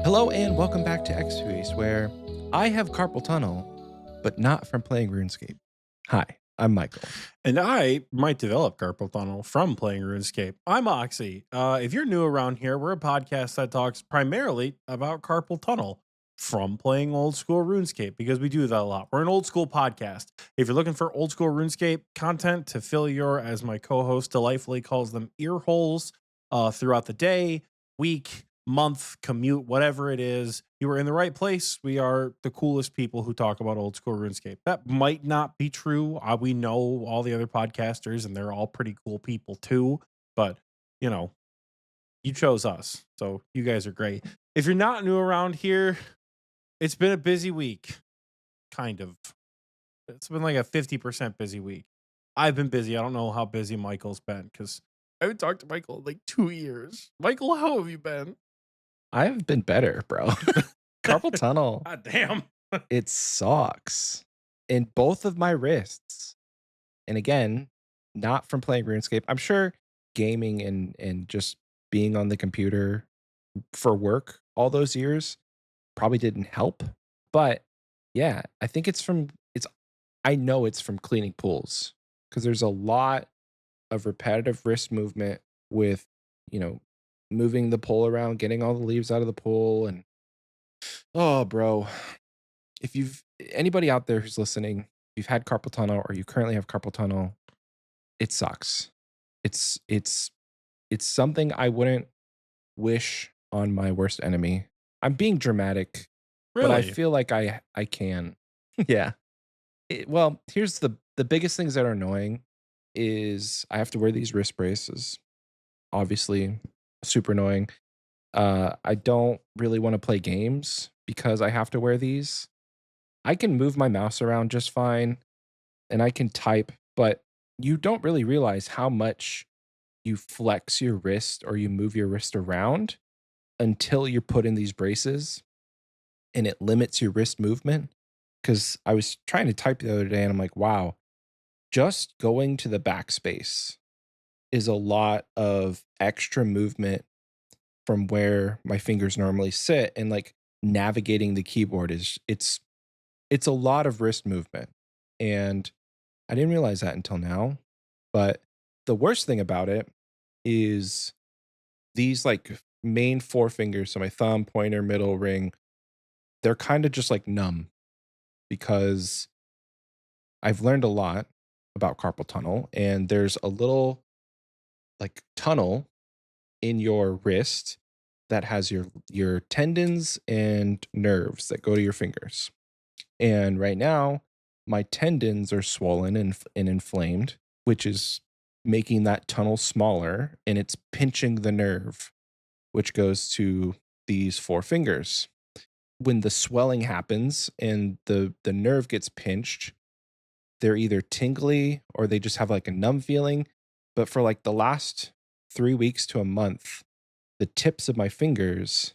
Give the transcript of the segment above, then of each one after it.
Hello and welcome back to Xpwaste, where I have carpal tunnel, but not from playing RuneScape. Hi, I'm Michael. And I might develop carpal tunnel from playing RuneScape. I'm Oxie. If you're new around here, we're a podcast that talks primarily about carpal tunnel from playing old school RuneScape because we do that a lot. We're an old school podcast. If you're looking for old school RuneScape content to fill your, as my co-host delightfully calls them, ear holes throughout the day, week, month, commute, whatever it is, you are in the right place. We are the coolest people who talk about old school RuneScape. That might not be true. We know all the other podcasters, and they're all pretty cool people too. But you know, you chose us, so you guys are great. If you're not new around here, it's been a busy week. Kind of. It's been like a 50% busy week. I've been busy. I don't know how busy Michael's been because I haven't talked to Michael in like 2 years. Michael, how have you been? I've been better, bro. Carpal tunnel, God damn. it sucks in both of my wrists. And again, not from playing RuneScape. I'm sure gaming and just being on the computer for work all those years probably didn't help. But yeah, I think I know it's from cleaning pools because there's a lot of repetitive wrist movement with, you know, moving the pole around, getting all the leaves out of the pool. And oh, bro, if you've anybody out there who's listening, if you've had carpal tunnel or you currently have carpal tunnel, it sucks. It's it's it's something I wouldn't wish on my worst enemy. I'm being dramatic, but I Really? feel like I can. Yeah. Well, here's the biggest things that are annoying is I have to wear these wrist braces. Obviously, super annoying. I don't really want to play games because I have to wear these. I can move my mouse around just fine and I can type, but you don't really realize how much you flex your wrist or you move your wrist around until you're put in these braces and it limits your wrist movement. Because I was trying to type the other day and I'm like, wow, just going to the backspace is a lot of extra movement from where my fingers normally sit, and like navigating the keyboard it's a lot of wrist movement. And I didn't realize that until now. But the worst thing about it is these like main four fingers, so my thumb, pointer, middle, ring, they're kind of just like numb because I've learned a lot about carpal tunnel, and there's a little like tunnel in your wrist that has your tendons and nerves that go to your fingers. And right now, my tendons are swollen and inflamed, which is making that tunnel smaller, and it's pinching the nerve, which goes to these four fingers. When the swelling happens and the nerve gets pinched, they're either tingly or they just have like a numb feeling. But for like the last 3 weeks to a month, the tips of my fingers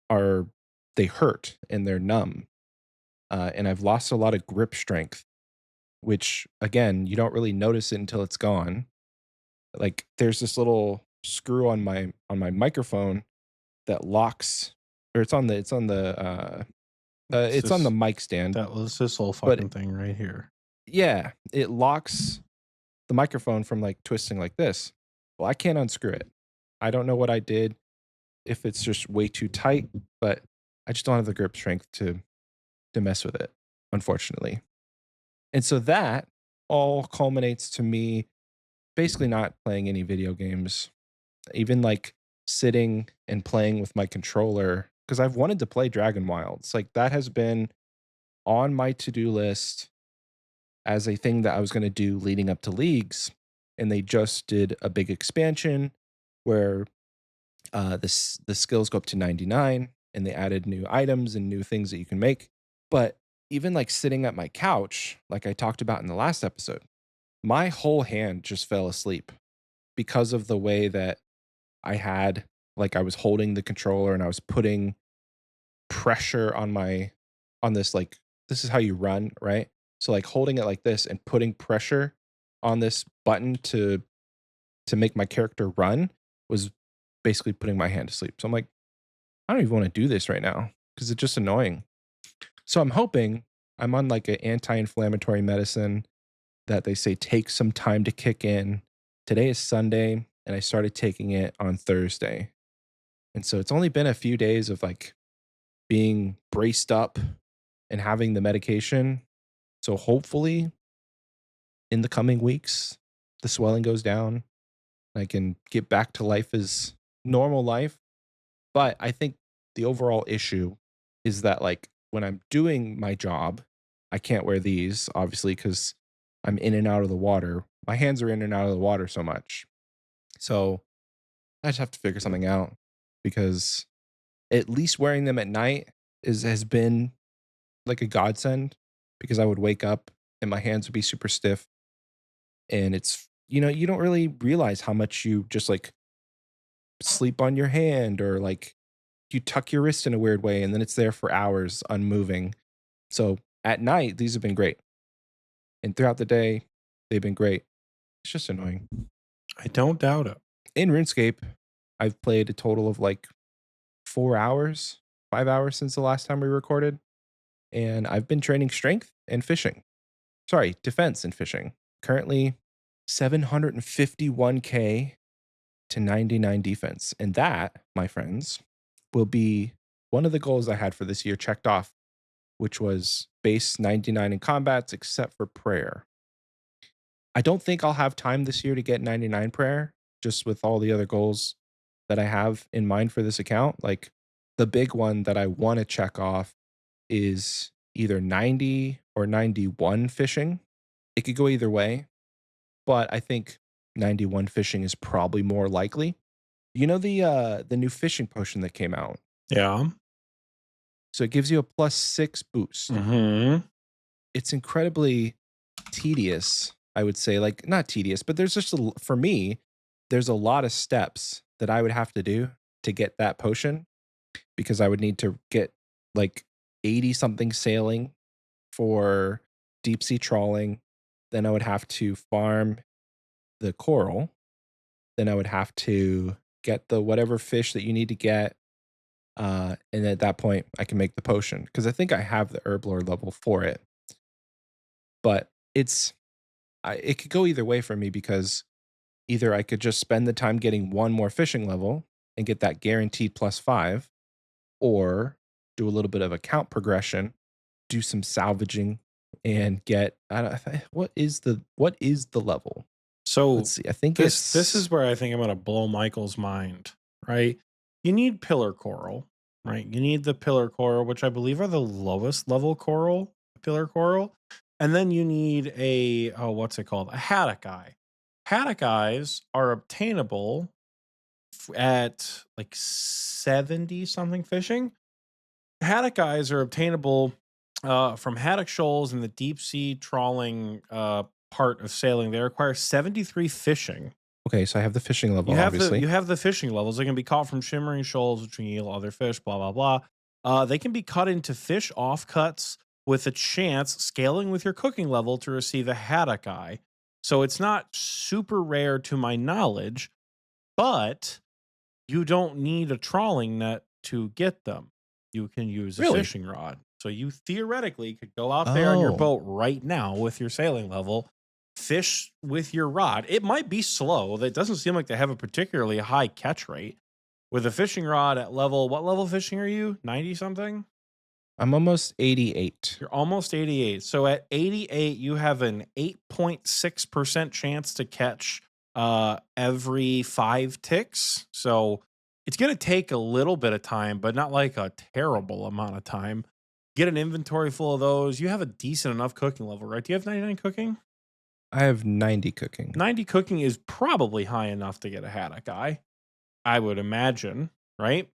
are they hurt and they're numb. And I've lost a lot of grip strength, which again, you don't really notice it until it's gone. Like there's this little screw on my microphone that locks, or It's it's on the just mic stand, that was this whole but fucking thing right here. yeah, it locks the microphone from like twisting like this. Well, I can't unscrew it. I don't know what I did, if it's just way too tight, but I just don't have the grip strength to mess with it, unfortunately. And so that all culminates to me basically not playing any video games, even like sitting and playing with my controller because I've wanted to play Dragon Wilds. Like that has been on my to-do list as a thing that I was going to do leading up to leagues. And they just did a big expansion where the skills go up to 99 and they added new items and new things that you can make. But even like sitting at my couch, like I talked about in the last episode, my whole hand just fell asleep because of the way that I had, like I was holding the controller and I was putting pressure on this, like this is how you run, right? So like holding it like this and putting pressure on this button to make my character run was basically putting my hand to sleep. So I'm like, I don't even want to do this right now because it's just annoying. So I'm hoping I'm on like an anti-inflammatory medicine that they say takes some time to kick in. Today is Sunday, and I started taking it on Thursday. And so it's only been a few days of like being braced up and having the medication. So hopefully in the coming weeks, the swelling goes down. I can get back to life as normal life. But I think the overall issue is that like when I'm doing my job, I can't wear these obviously because I'm in and out of the water. My hands are in and out of the water so much. So I just have to figure something out because at least wearing them at night has been like a godsend because I would wake up and my hands would be super stiff and it's you don't really realize how much you just like sleep on your hand or like you tuck your wrist in a weird way and then it's there for hours unmoving. So at night these have been great. And throughout the day they've been great. It's just annoying. I don't doubt it. In RuneScape, I've played a total of like 4 hours, 5 hours since the last time we recorded and I've been training strength and fishing. Sorry, defense and fishing. Currently 751k to 99 defense. And that, my friends, will be one of the goals I had for this year checked off, which was base 99 in combats except for prayer. I don't think I'll have time this year to get 99 prayer, just with all the other goals that I have in mind for this account. Like the big one that I want to check off is either 90 or 91 fishing. It could go either way, but I think 91 fishing is probably more likely. You know the new fishing potion that came out. Yeah. So it gives you a +6 boost. Mm-hmm. It's incredibly tedious, I would say. Like not tedious, but there's just for me, there's a lot of steps that I would have to do to get that potion because I would need to get like 80 something sailing for deep sea trawling. Then I would have to farm the coral. Then I would have to get the whatever fish that you need to get. And at that point, I can make the potion because I think I have the herb lore level for it. But it could go either way for me because either I could just spend the time getting one more fishing level and get that guaranteed +5, or do a little bit of account progression, do some salvaging, and get what is the level? Let's So see. I think this it's is where I think I'm gonna blow Michael's mind, right? You need pillar coral, right? You need the pillar coral, which I believe are the lowest level coral, pillar coral. And then you need a what's it called? A haddock eye. Haddock eyes are obtainable at like 70 something fishing. Haddock eyes are obtainable from haddock shoals in the deep sea trawling part of sailing. They require 73 fishing. okay. So I have the fishing level, obviously. You have the fishing levels. They can be caught from shimmering shoals, which can yield other fish. Blah blah blah. They can be cut into fish offcuts with a chance scaling with your cooking level to receive a haddock eye. So it's not super rare to my knowledge, but you don't need a trawling net to get them. You can use a Really? fishing rod. So you theoretically could go out there on your Oh, boat right now with your sailing level, fish with your rod. It might be slow. That doesn't seem like they have a particularly high catch rate. With a fishing rod at level, what level fishing are you? 90 something? I'm almost 88. You're almost 88. So at 88, you have an 8.6% chance to catch every 5 ticks. So it's going to take a little bit of time, but not like a terrible amount of time. Get an inventory full of those. You have a decent enough cooking level, right? Do you have 99 cooking? I have 90 cooking. 90 cooking is probably high enough to get a haddock eye, I would imagine, right?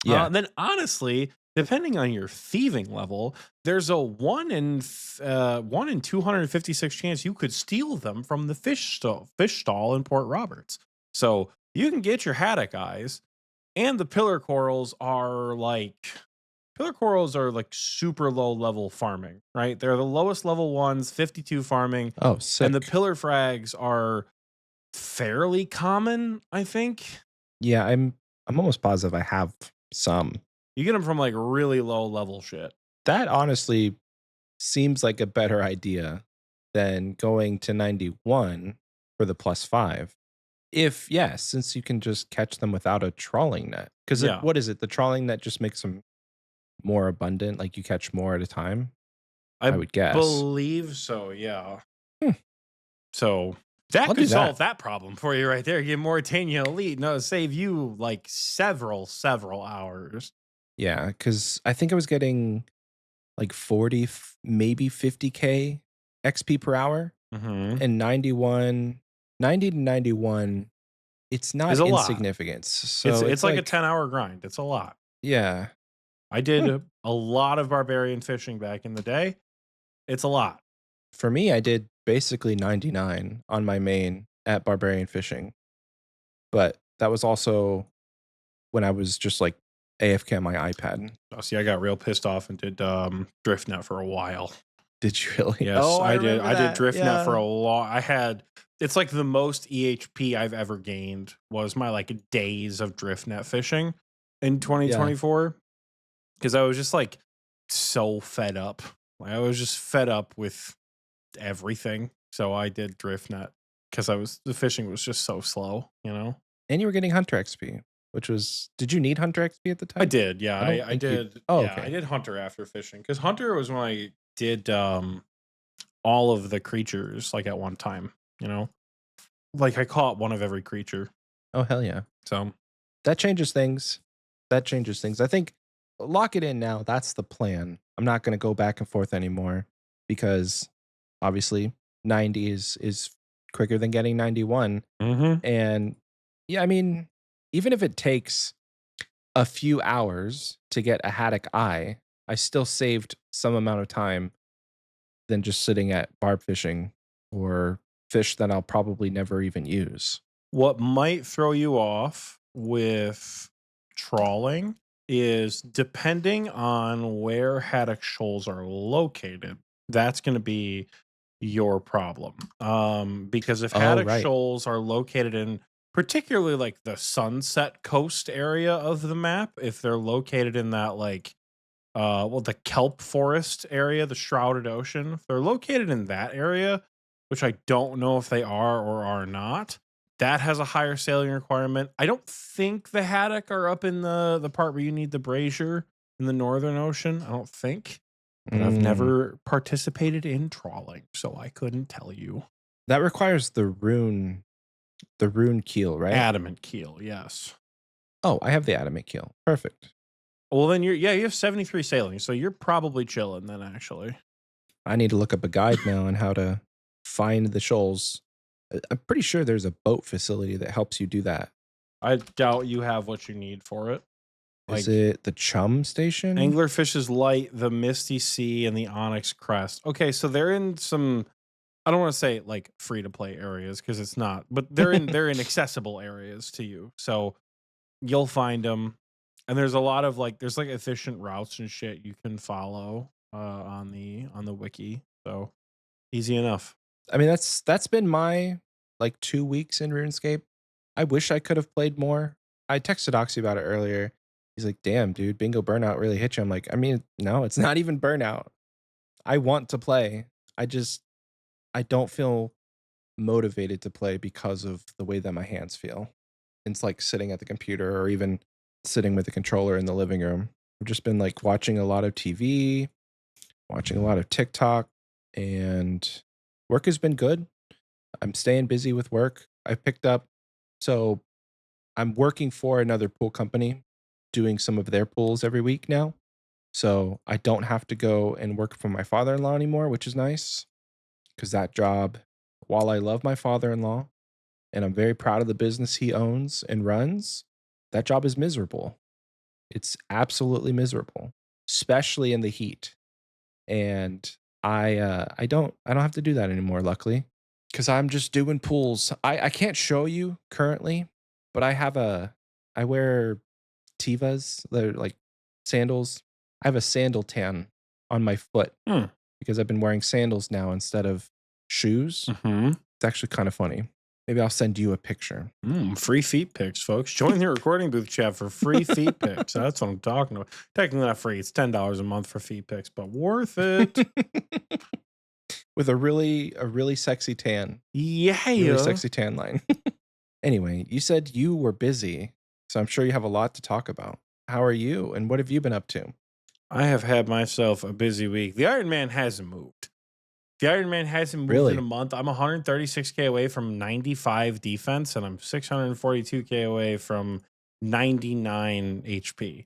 Yeah. Then honestly, depending on your thieving level, there's a 1 in 256 chance you could steal them from the fish stall in Port Roberts. So you can get your haddock eyes, and the pillar corals are like super low level farming, right? They're the lowest level ones, 52 farming, Oh, and the sick. pillar frags are fairly common, I think. Yeah, I'm almost positive I have Some. You get them from like really low level shit. That honestly seems like a better idea than going to 91 for the +5. If yes, since you can just catch them without a trawling net. Because Yeah. what is it? The trawling net just makes them more abundant, like you catch more at a time, I I would guess. believe so, yeah. Hmm, So that I'll do could that. solve that problem for you right there. Get Mauritania Elite. No, save you like several hours. Yeah, because I think I was getting like 40, maybe 50K XP per hour, Mhm. and 90 to 91, it's Is not a lot. insignificance. It's So it's it's like a like, 10-hour grind. It's a lot. yeah. I Hmm. did a lot of barbarian fishing back in the day. It's a lot. For me, I did basically 99 on my main at barbarian fishing, but that was also when I was just like AFK on my iPad. Oh, see, I got real pissed off and did driftnet for a while. Did you really? Yes, Oh, I I did. remember I did that. driftnet for Yeah. a lot. I had it's like the most EHP I've ever gained was my like days of driftnet fishing in Yeah. 2024 because I was just like so fed up. Like, I was just fed up with everything. So I did driftnet because the fishing was just so slow, you know? And you were getting Hunter XP, which was, did you need Hunter XP at the I time? did, yeah. I don't I think you, did, oh, yeah. I okay. did Hunter after fishing because Hunter was when I did all of the creatures like at one time, you know? Like I caught one of every creature. Oh, hell yeah. So That changes things. That changes things. I think lock it in now. That's the plan. I'm not going to go back and forth anymore because obviously 90 is quicker than getting 91. mhm. And yeah, I mean, even if it takes a few hours to get a haddock eye, I still saved some amount of time than just sitting at barb fishing or fish that I'll probably never even use. What might throw you off with trawling is depending on where haddock shoals are located. That's going to be your problem. Because if Oh, haddock right. shoals are located in particularly like the sunset coast area of the map, if they're located in that like well the kelp forest area, the shrouded ocean, if they're located in that area, which I don't know if they are or are not, that has a higher sailing requirement. I don't think the haddock are up in the part where you need the brazier in the northern ocean. I don't think, but I've Mm, never participated in trawling, so I couldn't tell you. that requires the rune keel, right? Adamant keel, yes. Oh, I have the adamant keel. Perfect. Well, then you have 73 sailing, so you're probably chilling then actually. I need to look up a guide now on how to find the shoals. I'm pretty sure there's a boat facility that helps you do that. I doubt you have what you need for it. Is Like it the Chum Station? Anglerfish's Light, the Misty Sea, and the Onyx Crest. Okay, so they're in some I don't want to say like free to play areas because it's not, but they're in accessible areas to you. So you'll find them. And there's a lot of like there's like efficient routes and shit you can follow on the wiki. So easy enough. I mean, that's been my like 2 weeks in RuneScape. I wish I could have played more. I texted Oxie about it earlier. He's like, "Damn, dude, Bingo Burnout really hit you." I'm like, I mean, no, it's not even burnout. I want to play. I just I don't feel motivated to play because of the way that my hands feel. It's like sitting at the computer or even sitting with the controller in the living room. I've just been like watching a lot of TV, watching a lot of TikTok, and work has been good. I'm staying busy with work. I picked up, so I'm working for another pool company, doing some of their pools every week now. So I don't have to go and work for my father in law anymore, which is nice because that job, while I love my father in law and I'm very proud of the business he owns and runs, that job is miserable. It's absolutely miserable, especially in the heat. And I don't have to do that anymore, luckily, because I'm just doing pools. I can't show you currently, but I wear Tivas, they're like sandals. I have a sandal tan on my foot Hmm. because I've been wearing sandals now instead of shoes. Mm-hmm. It's actually kind of funny. Maybe I'll send you a picture. Free feet pics, folks. Join the recording booth chat for free feet pics. That's what I'm talking about. Technically not free. It's $10 a month for feet pics, but worth it. With a really sexy tan. Really Yeah. sexy tan line. Anyway, you said you were busy, so I'm sure you have a lot to talk about. How are you, and what have you been up to? I have had myself a busy week. The Iron Man hasn't moved. The Iron Man hasn't moved in a Really? month. I'm 136K away from 95 defense, and I'm 642K away from 99 HP.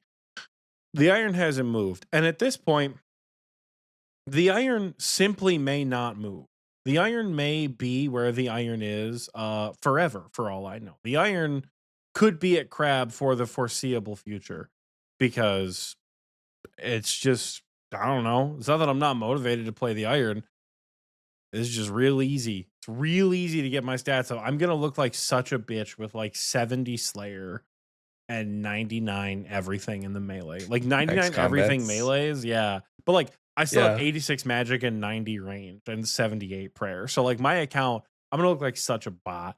The Iron hasn't moved. And at this point, the Iron simply may not move. The Iron may be where the Iron is forever, for all I know. The Iron could be at Crab for the foreseeable future because it's just, I don't know. It's not that I'm not motivated to play the Iron. It's just real easy. It's real easy to get my stats up. I'm going to look like such a bitch with like 70 Slayer and 99 everything in the melee. Like X 99 everything combats? melees, yeah. But like I still have Yeah. 86 magic and 90 range and 78 prayer. So like my account, I'm gonna look like such a bot.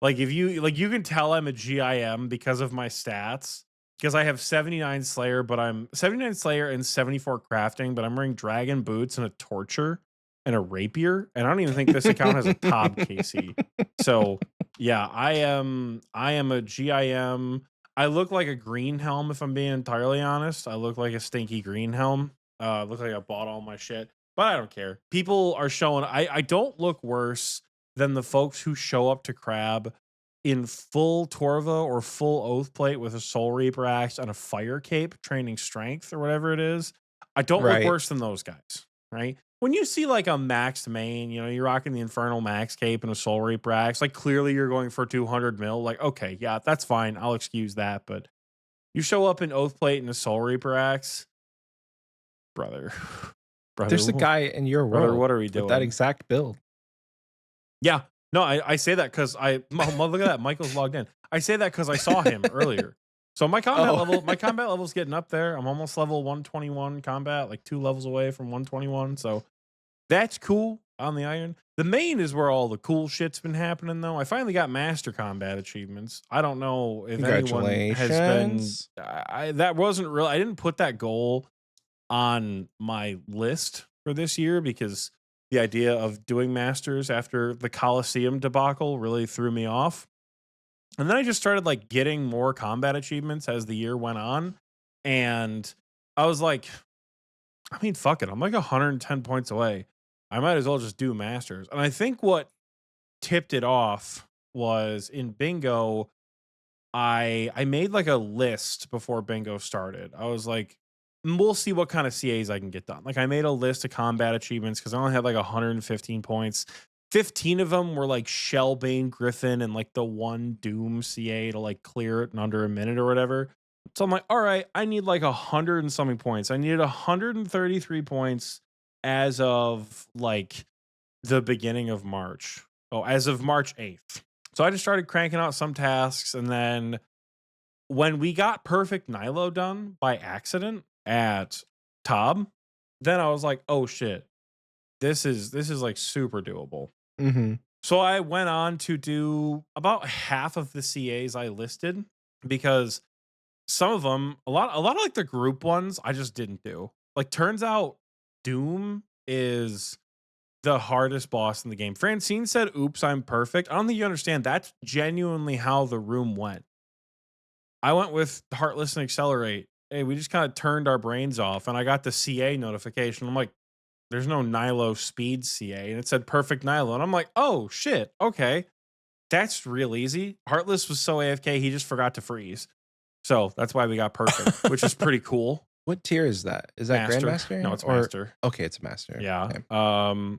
Like if you like you can tell I'm a GIM because of my stats. Because I have 79 Slayer, but I'm 79 Slayer and 74 crafting, but I'm wearing dragon boots and a torture and a rapier. And I don't even think this account has a top KC. So yeah, I am a GIM. I look like a green helm if I'm being entirely honest. I look like a stinky green helm. Look like I bought all my shit, but I don't care. People are showing. I don't look worse than the folks who show up to Crab in full Torva or full Oath Plate with a Soul Reaper axe and a Fire Cape, training strength or whatever it is. I don't look Right. worse than those guys, right? When you see like a maxed main, you know, you're rocking the Infernal Max Cape and a Soul Reaper axe, like clearly you're going for 200 mil. Like, okay, yeah, that's fine. I'll excuse that. But you show up in Oath Plate and a Soul Reaper axe, brother, brother, There's a guy in your brother, world what are we with that doing? exact build. Yeah. No, I say that because look at that. Michael's logged in. I say that because I saw him earlier. So Oh. my combat level's getting up there. I'm almost level 121 combat, like 2 levels away from 121. So that's cool on the Iron. The main is where all the cool shit's been happening, though. I finally got Master Combat achievements. I don't know if anyone has been. Congratulations. That wasn't real. I didn't put that goal on my list for this year because the idea of doing Masters after the Coliseum debacle really threw me off. And then I just started like getting more combat achievements as the year went on. And I was like, I mean, fuck it. I'm like 110 points away. I might as well just do Masters. And I think what tipped it off was in Bingo, I made like a list before Bingo started. I was like, we'll see what kind of CAs I can get done. Like I made a list of combat achievements because I only had like 115 points. 15 of them were like Shellbane Griffin and like the one Doom CA to like clear it in under a minute or whatever. So I'm like, all right, I need like 100 and something points. I needed 133 points as of like the beginning of March. Oh, as of March 8th. So I just started cranking out some tasks. And then when we got Perfect Nilo done by accident at Tob, then I was like, oh shit, this is like super doable. Mm-hmm. So I went on to do about half of the CAs I listed because some of them, a lot of like the group ones, I just didn't do. Like turns out Doom is the hardest boss in the game. Francine said, "Oops, I'm perfect." I don't think you understand. That's genuinely how the room went. I went with Heartless and Accelerate. Hey, we just kind of turned our brains off, and I got the CA notification. I'm like, "There's no Nilo Speed CA," and it said Perfect Nilo, and I'm like, "Oh shit, okay, that's real easy." Heartless was so AFK, he just forgot to freeze, so that's why we got Perfect, which is pretty cool. What tier is that? Is that Master, no, Grandmaster it's or Master. okay, it's a master. Yeah. Okay.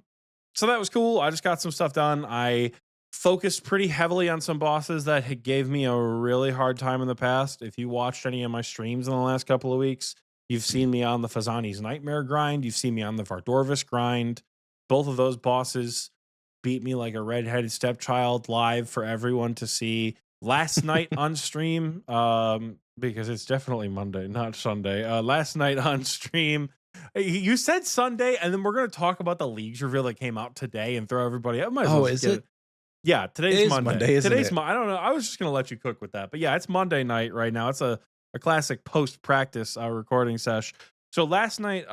So that was cool. I just got some stuff done. I focused pretty heavily on some bosses that had gave me a really hard time in the past. If you watched any of my streams in the last couple of weeks, you've seen me on the Fazani's Nightmare grind. You've seen me on the Vardorvis grind. Both of those bosses beat me like a redheaded stepchild live for everyone to see last night on stream. Because it's definitely Monday, not Sunday. Last night on stream, you said Sunday, and then we're going to talk about the leagues reveal that came out today and throw everybody. I might as well Oh, just is get it? it. Yeah, It today's is Monday. Monday, isn't Today's it? I don't know. I was just gonna let you cook with that, but yeah, it's Monday night right now. It's a classic post practice recording sesh. So last night,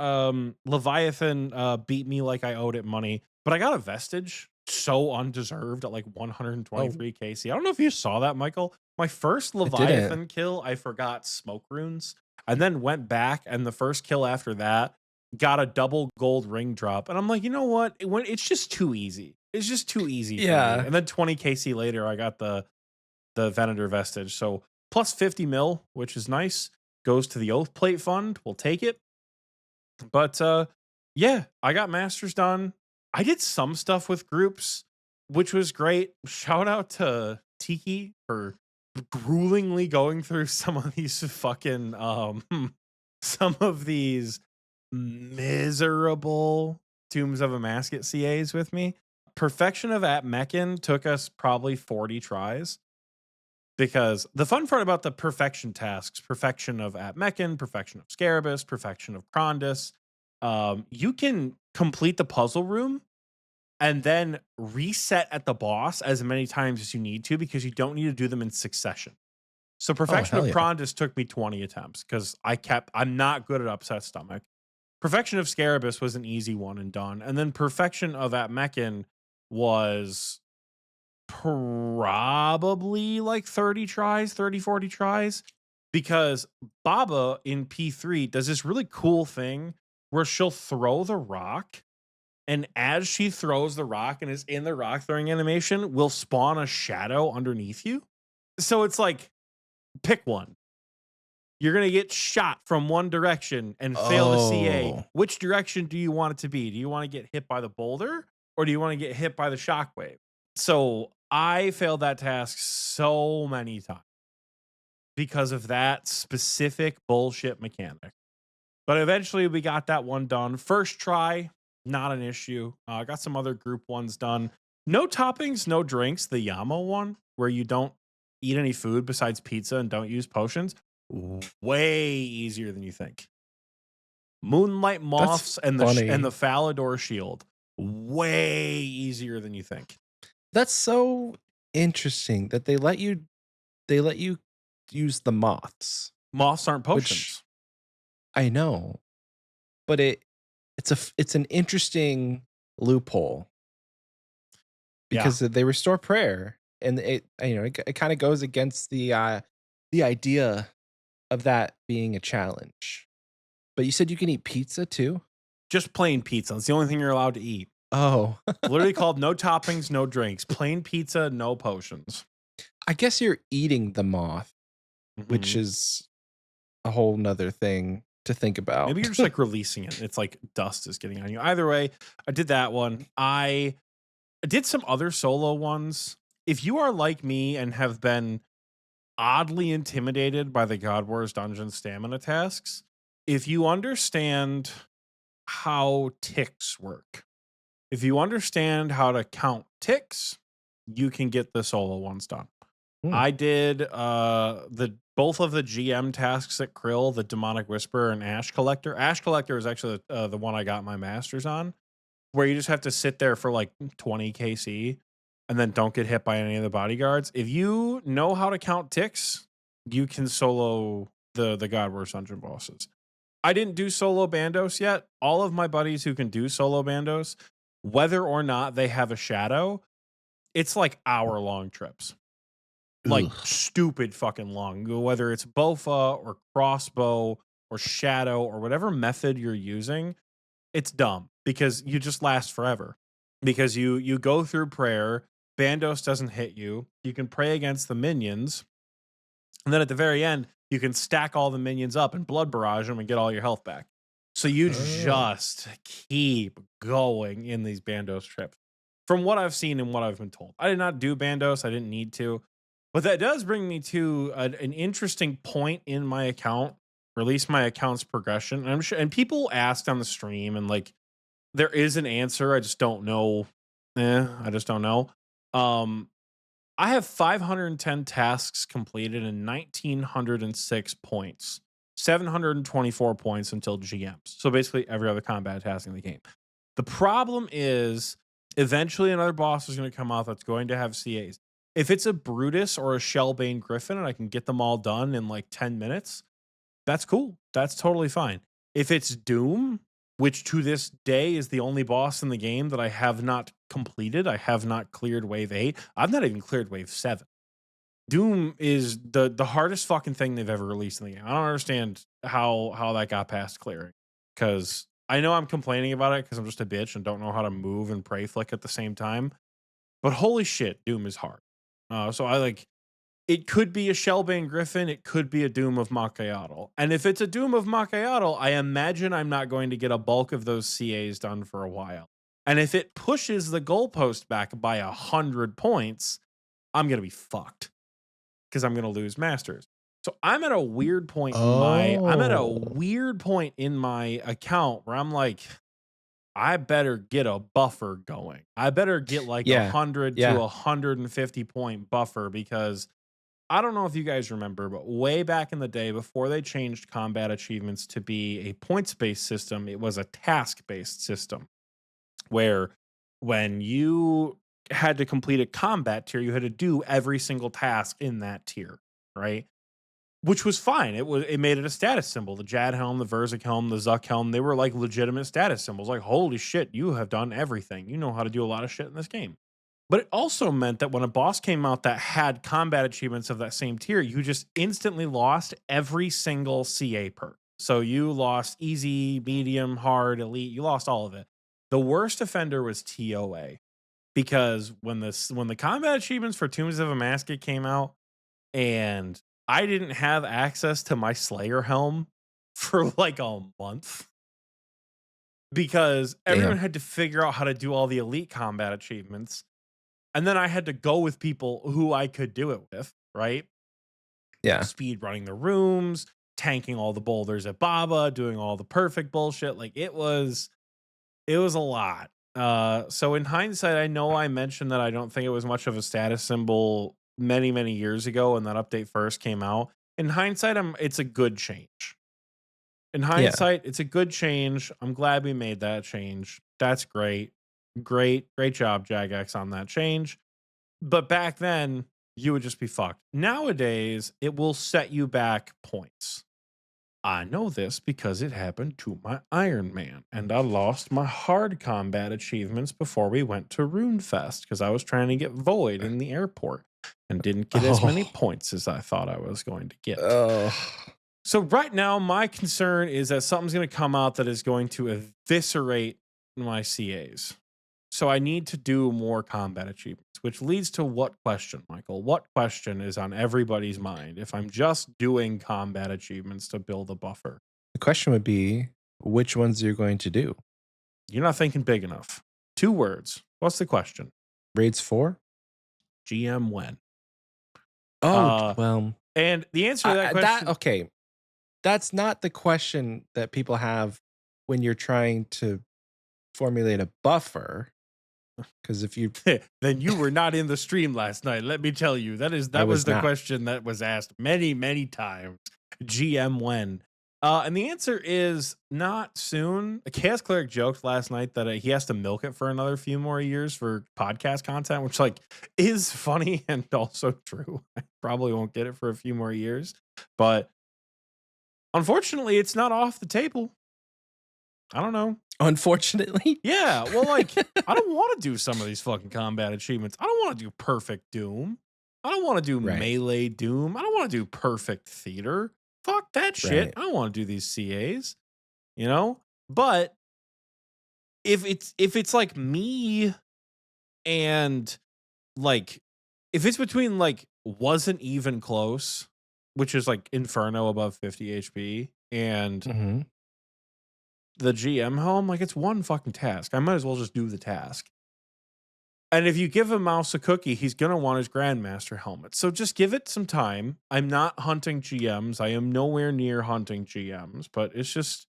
Leviathan beat me like I owed it money, but I got a vestige so undeserved at like Oh, 123 KC. I don't know if you saw that, Michael. My first it didn't. Leviathan kill, I forgot smoke runes, and then went back, and the first kill after that got a double gold ring drop, and I'm like, you know what? It's just too easy. It's just too easy for me. Yeah. And then 20 KC later, I got the Venator vestige. So plus 50 mil, which is nice, goes to the Oath Plate Fund. We'll take it. But yeah, I got masters done. I did some stuff with groups, which was great. Shout out to Tiki for gruelingly going through some of these fucking some of these miserable Tombs of a Masket CAs with me. Perfection of At Meccan took us probably 40 tries because the fun part about the perfection tasks, perfection of At Meccan, perfection of Scarabus, perfection of Krondus, you can complete the puzzle room and then reset at the boss as many times as you need to because you don't need to do them in succession. So Oh, perfection hell of yeah. Krondus took me 20 attempts because I'm not good at upset stomach. Perfection of Scarabus was an easy one and done. And then perfection of At Meccan was probably like 30 tries, 30, 40 tries. Because Baba in P3 does this really cool thing where she'll throw the rock. And as she throws the rock and is in the rock throwing animation, will spawn a shadow underneath you. So it's like, pick one. You're going to get shot from one direction and fail the CA. Oh, Which direction do you want it to be? Do you want to get hit by the boulder or do you want to get hit by the shockwave? So I failed that task so many times because of that specific bullshit mechanic. But eventually we got that one done. First try, not an issue. I got some other group ones done. No toppings, no drinks. The Yamo one, where you don't eat any food besides pizza and don't use potions, way easier than you think. Moonlight that's moths and the funny. Falador shield, way easier than you think. That's so interesting that they let you use the moths, Moths aren't which potions. I know, but it's an interesting loophole Yeah. because they restore prayer, and it kind of goes against the idea of that being a challenge. But you said you can eat pizza too? Just plain pizza. It's the only thing you're allowed to eat. Oh, Literally called no toppings, no drinks. Plain pizza, no potions. I guess you're eating the moth, which Mhm. is a whole nother thing to think Maybe about. you're just like releasing it. It's like dust is getting on you. Either way, I did that one. I did some other solo ones. If you are like me and have been oddly intimidated by the God Wars dungeon stamina tasks, if you understand how ticks work, if you understand how to count ticks, you can get the solo ones done. Hmm. I did the both of the GM tasks at Krill, the Demonic Whisperer and Ash Collector. Ash Collector is actually the one I got my masters on, where you just have to sit there for like 20 KC and then don't get hit by any of the bodyguards. If you know how to count ticks, you can solo the God Wars dungeon bosses. I didn't do solo Bandos yet. All of my buddies who can do solo Bandos, whether or not they have a shadow, it's like hour-long trips. Like, Ugh. stupid fucking long, whether it's Bofa or crossbow or shadow or whatever method you're using, it's dumb because you just last forever. Because you go through prayer, Bandos doesn't hit you, you can pray against the minions, and then at the very end, you can stack all the minions up and blood barrage them and get all your health back. So you Oh. just keep going in these Bandos trips. From what I've seen and what I've been told, I did not do Bandos. I didn't need to. But that does bring me to an interesting point in my account, or at least my account's progression. And I'm sure, and people asked on the stream, and like there is an answer. I just don't know. I just don't know. Um, I have 510 tasks completed and 1906 points, 724 points until GMs. So basically every other combat task in the game. The problem is Eventually, another boss is going to come out that's going to have CAs. If it's a Brutus or a Shellbane Griffin and I can get them all done in like 10 minutes, that's cool. That's totally fine. If it's Doom, which to this day is the only boss in the game that I have not completed, I have not cleared wave 8. I've not even cleared wave 7. Doom is the hardest fucking thing they've ever released in the game. I don't understand how that got past clearing. Cuz I know I'm complaining about it cuz I'm just a bitch and don't know how to move and pray flick at the same time. But holy shit, Doom is hard. So I like it could be a Shellbane Griffin, it could be a Doom of Macayatl. And if it's a Doom of Macayatl, I imagine I'm not going to get a bulk of those CAs done for a while. And if it pushes the goalpost back by 100 points, I'm going to be fucked because I'm going to lose masters. So I'm at a weird point in Oh. my account where I'm like, I better get a buffer going. I better get like Yeah. 100 to Yeah. 150 point buffer because I don't know if you guys remember, but way back in the day before they changed combat achievements to be a points based system, it was a task based system where when you had to complete a combat tier, you had to do every single task in that tier, right? Which was fine. It made it a status symbol. The Jad helm, the Verzik helm, the Zuck helm, they were like legitimate status symbols. Like, holy shit, you have done everything. You know how to do a lot of shit in this game. But it also meant that when a boss came out that had combat achievements of that same tier, you just instantly lost every single CA perk. So you lost easy, medium, hard, elite. You lost all of it. The worst offender was TOA because when the combat achievements for Tombs of Amaska came out, and I didn't have access to my Slayer helm for like a month because everyone Damn. had to figure out how to do all the elite combat achievements. And then I had to go with people who I could do it with, right? Yeah. Speed running the rooms, tanking all the boulders at Baba, doing all the perfect bullshit. Like it was a lot. So in hindsight, I know I mentioned that I don't think it was much of a status symbol many, many years ago when that update first came out. In hindsight, it's a good change. In Yeah. hindsight, it's a good change. I'm glad we made that change. That's great. Great job, Jagex, on that change. But back then, you would just be fucked. Nowadays, it will set you back points. I know this because it happened to my Iron Man, and I lost my hard combat achievements before we went to Runefest because I was trying to get Void in the airport and didn't get as many Oh. points as I thought I was going to get. Oh. So right now, my concern is that something's going to come out that is going to eviscerate my CAs. So I need to do more combat achievements, which leads to what question, Michael? What question is on everybody's mind if I'm just doing combat achievements to build a buffer? The question would be which ones you're going to do. You're not thinking big enough. 2 words. What's the question? Raids 4? GM when? Oh, Uh, well, and the answer to that question, okay. That's not the question that people have when you're trying to formulate a buffer. Because if you, then you were not in the stream last night. Let me tell you, I that was was the not. question that was asked many, many times. GM when? And the answer is not soon. Chaos Cleric joked last night that he has to milk it for another few more years for podcast content, which like is funny and also true. I probably won't get it for a few more years, but unfortunately, it's not off the table. I don't know. Unfortunately. Yeah, well, like, I don't want to do some of these fucking combat achievements. I don't want to do perfect Doom. I don't want to do Right. melee Doom. I don't want to do perfect theater. Fuck that shit. Right. I don't want to do these CAs, you know? But if it's like me and like if it's between like wasn't even close, which is like Inferno above 50 HP and Hmm. the GM helm, like it's one fucking task. I might as well just do the task. And if you give a mouse a cookie, he's going to want his Grandmaster helmet. So just give it some time. I'm not hunting GMs. I am nowhere near hunting GMs, but it's just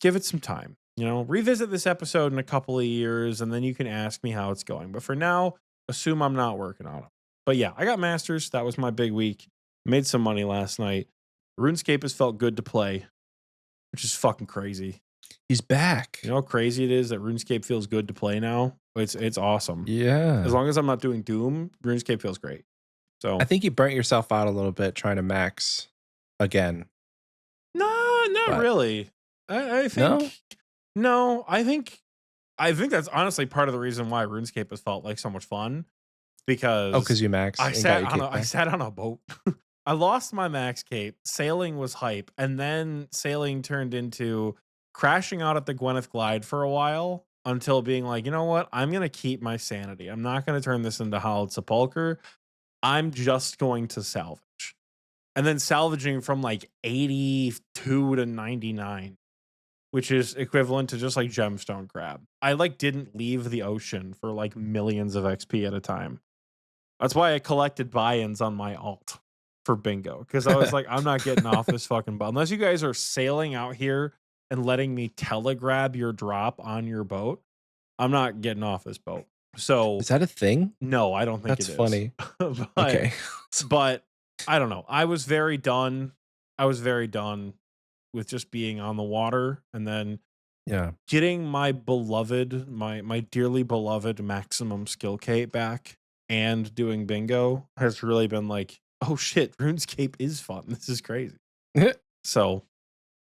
give it some time. You know, revisit this episode in a couple of years and then you can ask me how it's going. But for now, assume I'm not working on it. But yeah, I got Masters. That was my big week. Made some money last night. RuneScape has felt good to play, which is fucking crazy. He's You back. know how crazy it is that RuneScape feels good to play now? It's awesome. As Yeah. long as I'm not doing Doom, RuneScape feels great. I So think you burnt yourself out a little bit trying to max again, no, not but really. I no? think no, I think that's honestly part of the reason why RuneScape has felt like so much fun Oh, because because you maxed I and got sat your on a cape I back? sat on a boat. I lost my max cape. Sailing was hype, and then sailing turned into crashing out at the Gwyneth Glide for a while until being like, you know what? I'm gonna keep my sanity. I'm not gonna turn this into Hallowed Sepulcher. I'm just going to salvage. And then salvaging from like 82 to 99, which is equivalent to just like gemstone grab. I like didn't leave the ocean for like millions of XP at a time. That's why I collected buy-ins on my alt for bingo because I was like, I'm not getting off this fucking boat unless you guys are sailing out here and letting me telegrab your drop on your boat. I'm not getting off this boat. Is So that a thing? no, I don't think That's it is. funny. but Okay. but I don't know. I was very done. I was very done with just being on the water and then Yeah. getting my beloved, my dearly beloved maximum skill cape back and doing bingo has really been like, oh shit, RuneScape is fun. This is crazy. So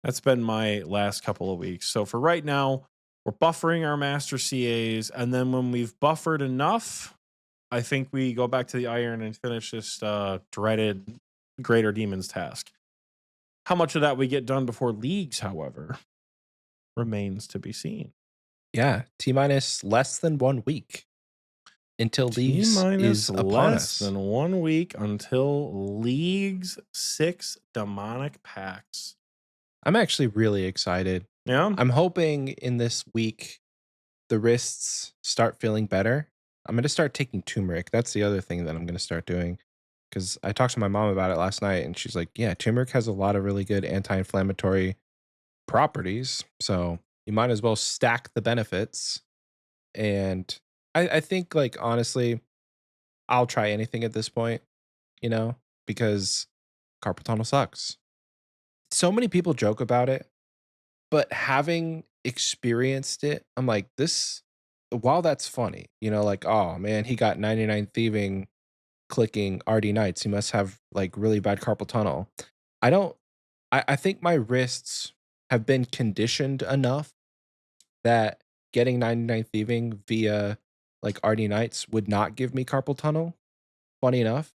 that's been my last couple of weeks. So for right now, we're buffering our master CAs, and then when we've buffered enough, I think we go back to the iron and finish this dreaded Greater Demons task. How much of that we get done before leagues, however, remains to be seen. Yeah. T minus less than 1 week until T leagues minus is upon less us. than 1 week until League's 6 demonic packs. I'm actually really excited. Yeah? I'm hoping in this week the wrists start feeling better. I'm going to start taking turmeric. That's the other thing that I'm going to start doing because I talked to my mom about it last night and she's like, yeah, turmeric has a lot of really good anti inflammatory properties. So you might as well stack the benefits. And I think, like, honestly, I'll try anything at this point, you know, because carpal tunnel sucks. So many people joke about it, but having experienced it, I'm like, this, while that's funny, like, oh man, he got 99 thieving clicking RD Knights. He must have like really bad carpal tunnel. I don't, I think my wrists have been conditioned enough that getting 99 thieving via like RD Knights would not give me carpal tunnel. Funny enough.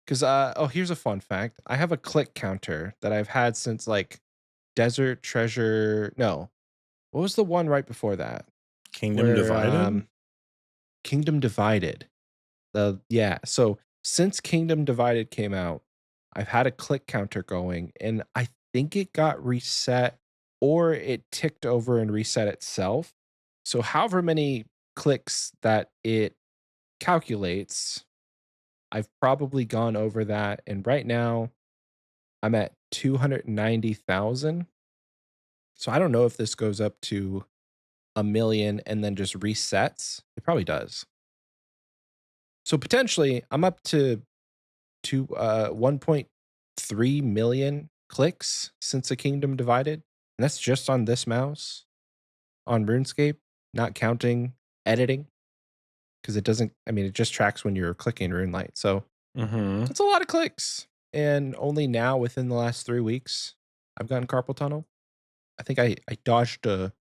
Because, oh, here's a fun fact. I have a click counter that I've had since like Desert Treasure. No, what was the one right before that? Kingdom Where Divided? Kingdom Divided. Yeah. So since Kingdom Divided came out, I've had a click counter going, and I think it got reset or it ticked over and reset itself. So however many clicks that it calculates, I've probably gone over that, and right now I'm at 290,000. So I don't know if this goes up to a million and then just resets. It probably does. So potentially I'm up to 1.3 million clicks since the Kingdom Divided. And that's just on this mouse on RuneScape, not counting editing because it doesn't, I mean, it just tracks when you're clicking RuneLight. So Mm-hmm. that's a lot of clicks. And only now within the last 3 weeks, I've gotten carpal tunnel. I think I dodged a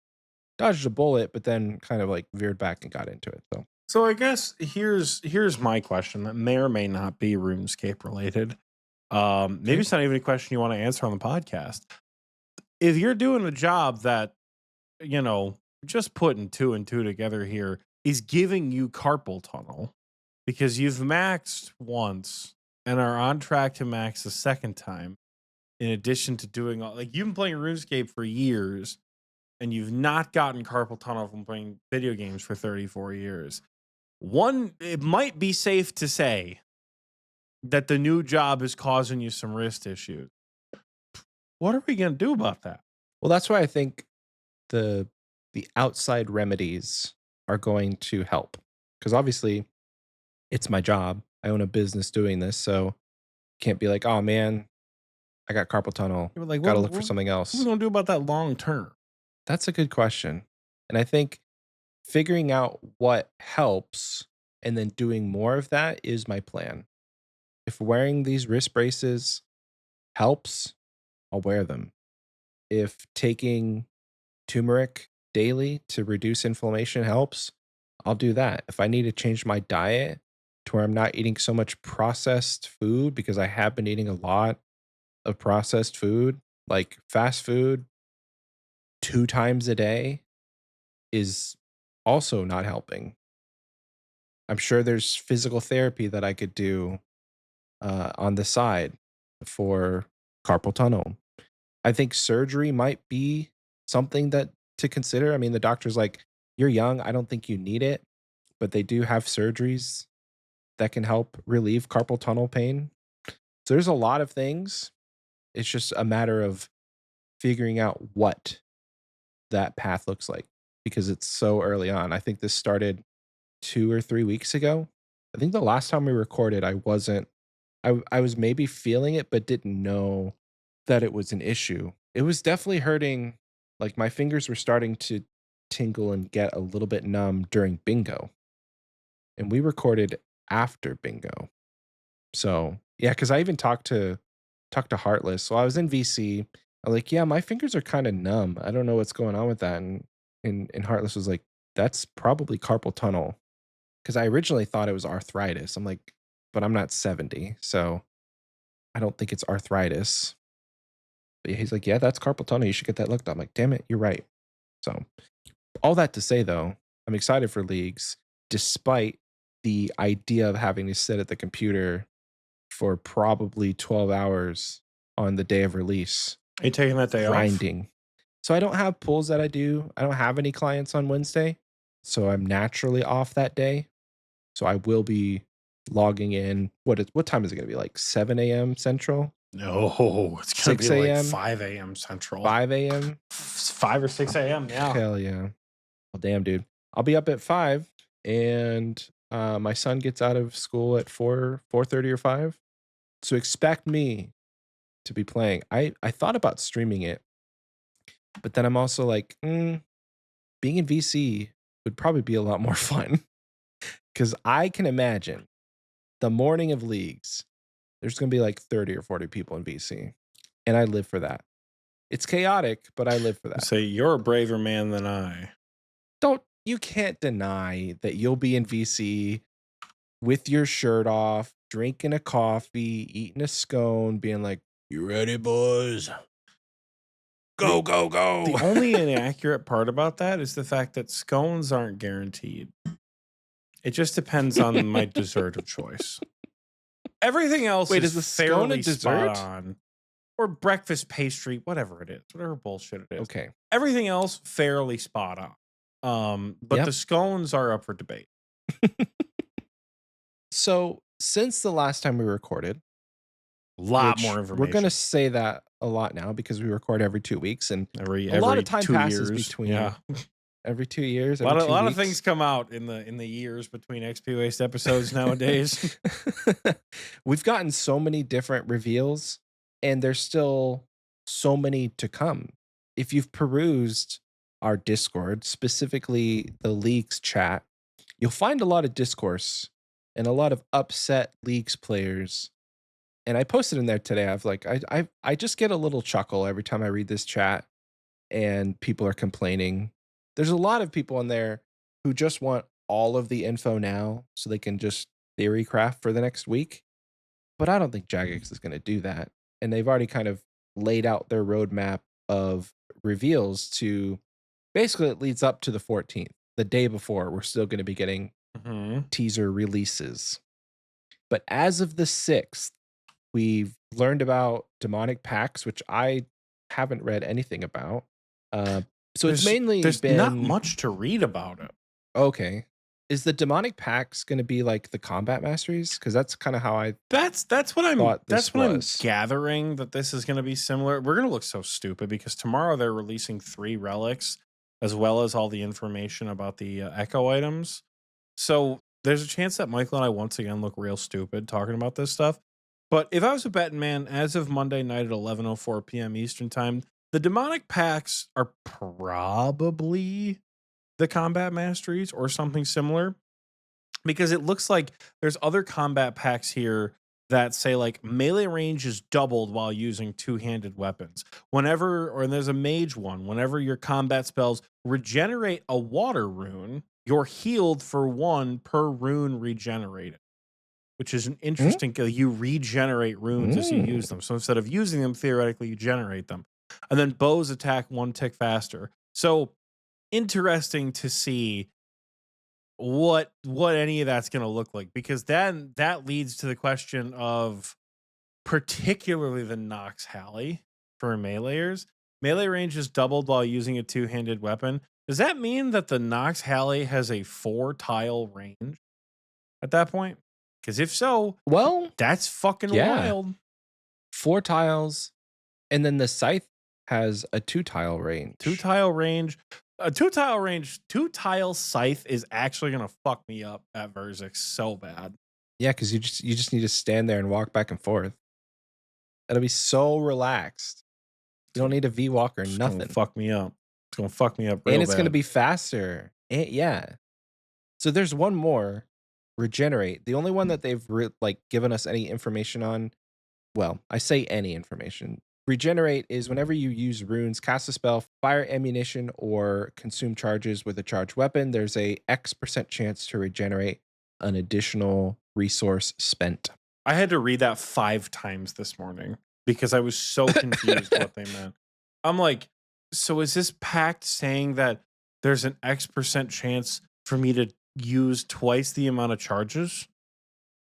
bullet, but then kind of like veered back and got into it. So So I guess here's my question that may or may not be RuneScape related. Maybe okay. it's not even a question you want to answer on the podcast. If you're doing a job that, you know, just putting two and two together here is giving you carpal tunnel because you've maxed once and are on track to max a second time, in addition to doing all like you've been playing RuneScape for years and you've not gotten carpal tunnel from playing video games for 34 years. One, it might be safe to say that the new job is causing you some wrist issues. What are we going to do about that? Well, that's why I think the the outside remedies are going to help because obviously it's my job. I own a business doing this, so can't be like, oh man, I got carpal tunnel. You're like, Got what, to look for what, something what are we else. going to do about that long term? That's a good question. And I think figuring out what helps and then doing more of that is my plan. If wearing these wrist braces helps, I'll wear them. If taking turmeric daily to reduce inflammation helps, I'll do that. If I need to change my diet to where I'm not eating so much processed food because I have been eating a lot of processed food, like fast food 2 times a day is also not helping. I'm sure there's physical therapy that I could do on the side for carpal tunnel. I think surgery might be something that to consider. I mean, the doctor's like, "You're young. I don't think you need it," but they do have surgeries that can help relieve carpal tunnel pain. So there's a lot of things. It's just a matter of figuring out what that path looks like because it's so early on. I think this started 2 or 3 weeks ago. I think the last time we recorded, I wasn't I was maybe feeling it, but didn't know that it was an issue. It was definitely hurting, like, my fingers were starting to tingle and get a little bit numb during bingo, and we recorded after bingo. So, yeah, because I even talked to Heartless. So I was in VC. I'm like, "Yeah, my fingers are kinda numb. I don't know what's going on with that," and Heartless was like, "That's probably carpal tunnel." Because I originally thought it was arthritis. I'm like, "But I'm not 70, so I don't think it's arthritis." But he's like, "Yeah, that's carpal tunnel. You should get that looked up." I'm like, "Damn it, you're right." So, all that to say though, I'm excited for leagues despite the idea of having to sit at the computer for probably 12 hours on the day of release, Are you taking that day off? grinding. So I don't have pulls that I do. I don't have any clients on Wednesday. So I'm naturally off that day. So I will be logging in. What time is it going to be? Like 7 a.m. Central, No, it's gonna be 6 like a.m., 5 a.m. Central. 5 a.m. 5 or 6 a.m., yeah. Hell yeah. Well, damn, dude. I'll be up at 5 and my son gets out of school at 4:30 or 5. So expect me to be playing. I thought about streaming it, but then I'm also like, being in VC would probably be a lot more fun because I can imagine the morning of leagues, there's going to be like 30 or 40 people in VC, and I live for that. It's chaotic, but I live for that. Say, "You're a braver man than I." Don't you can't deny that you'll be in VC with your shirt off, drinking a coffee, eating a scone, being like, "You ready, boys? The Go, go, the go." only inaccurate part about that is the fact that scones aren't guaranteed. It just depends on my dessert of choice. Everything else Wait, is is the scone a fairly spot dessert? on, or breakfast pastry, whatever it is, whatever bullshit it is. Okay. Everything else fairly spot on. But the Yep. scones are up for debate. So, since the last time we recorded, Lot more which we're gonna information say that a lot now because we record every 2 weeks, and every a lot of every time 2 passes years. Yeah. between every 2 years, A every lot of a 2 lot of things weeks. come out in the years between Xpwaste episodes nowadays. We've gotten so many different reveals, and there's still so many to come. If you've perused our Discord, specifically the Leagues chat, you'll find a lot of discourse and a lot of upset Leagues players. And I posted in there today. I've like I just get a little chuckle every time I read this chat and people are complaining. There's a lot of people in there who just want all of the info now so they can just theory craft for the next week. But I don't think Jagex is going to do that. And they've already kind of laid out their roadmap of reveals to basically it leads up to the 14th. The day before, we're still going to be getting Mhm. teaser releases. But as of the 6th, we've learned about demonic packs, which I haven't read anything about. Uh, so it's mainly There's not been much to read about it. okay. Is the demonic packs going to be like the combat masteries? Because that's kind of how I That's what I'm thought this that's what I'm was. gathering, that this is gonna be similar. We're gonna look so stupid because tomorrow they're releasing 3 relics as well as all the information about the echo items. So there's a chance that Michael and I once again look real stupid talking about this stuff. But if I was a betting man, as of Monday night at 11:04 p.m. Eastern time, The demonic packs are probably the combat masteries or something similar, because it looks like there's other combat packs here that say like melee range is doubled while using two-handed weapons. Whenever, or there's a mage one, whenever your combat spells regenerate a water rune, you're healed for one per rune regenerated, which is an Mm, interesting. You regenerate runes as you use mm. them. So instead of using them, theoretically, you generate them. And then bows attack one tick faster. So interesting to see what any of that's going to look like, because then that leads to the question of particularly the Nox Halley for meleeers. Melee range is doubled while using a two-handed weapon. Does that mean that the Nox Halley has a 4 tile range at that point? Because if so, Well, that's fucking yeah, wild. 4 tiles, and then the scythe has a 2 tile Two range. tile range. A 2 tile range, 2 tile scythe is actually gonna fuck me up at Verzik so bad. Yeah, because you just need to stand there and walk back and forth. It'll be so relaxed. You It's don't gonna, need a V walk or it's gonna nothing. fuck me up. It's gonna fuck me up And real it's gonna bad. be faster. Yeah. So there's one more, regenerate. The only one that they've like given us any information on, well, I say any information. Regenerate is whenever you use runes, cast a spell, fire ammunition, or consume charges with a charged weapon, there's a X% chance to regenerate an additional resource spent. I had to read that 5 times this morning because I was so confused what they meant. I'm like, so is this pact saying that there's an X% chance for me to use twice the amount of charges?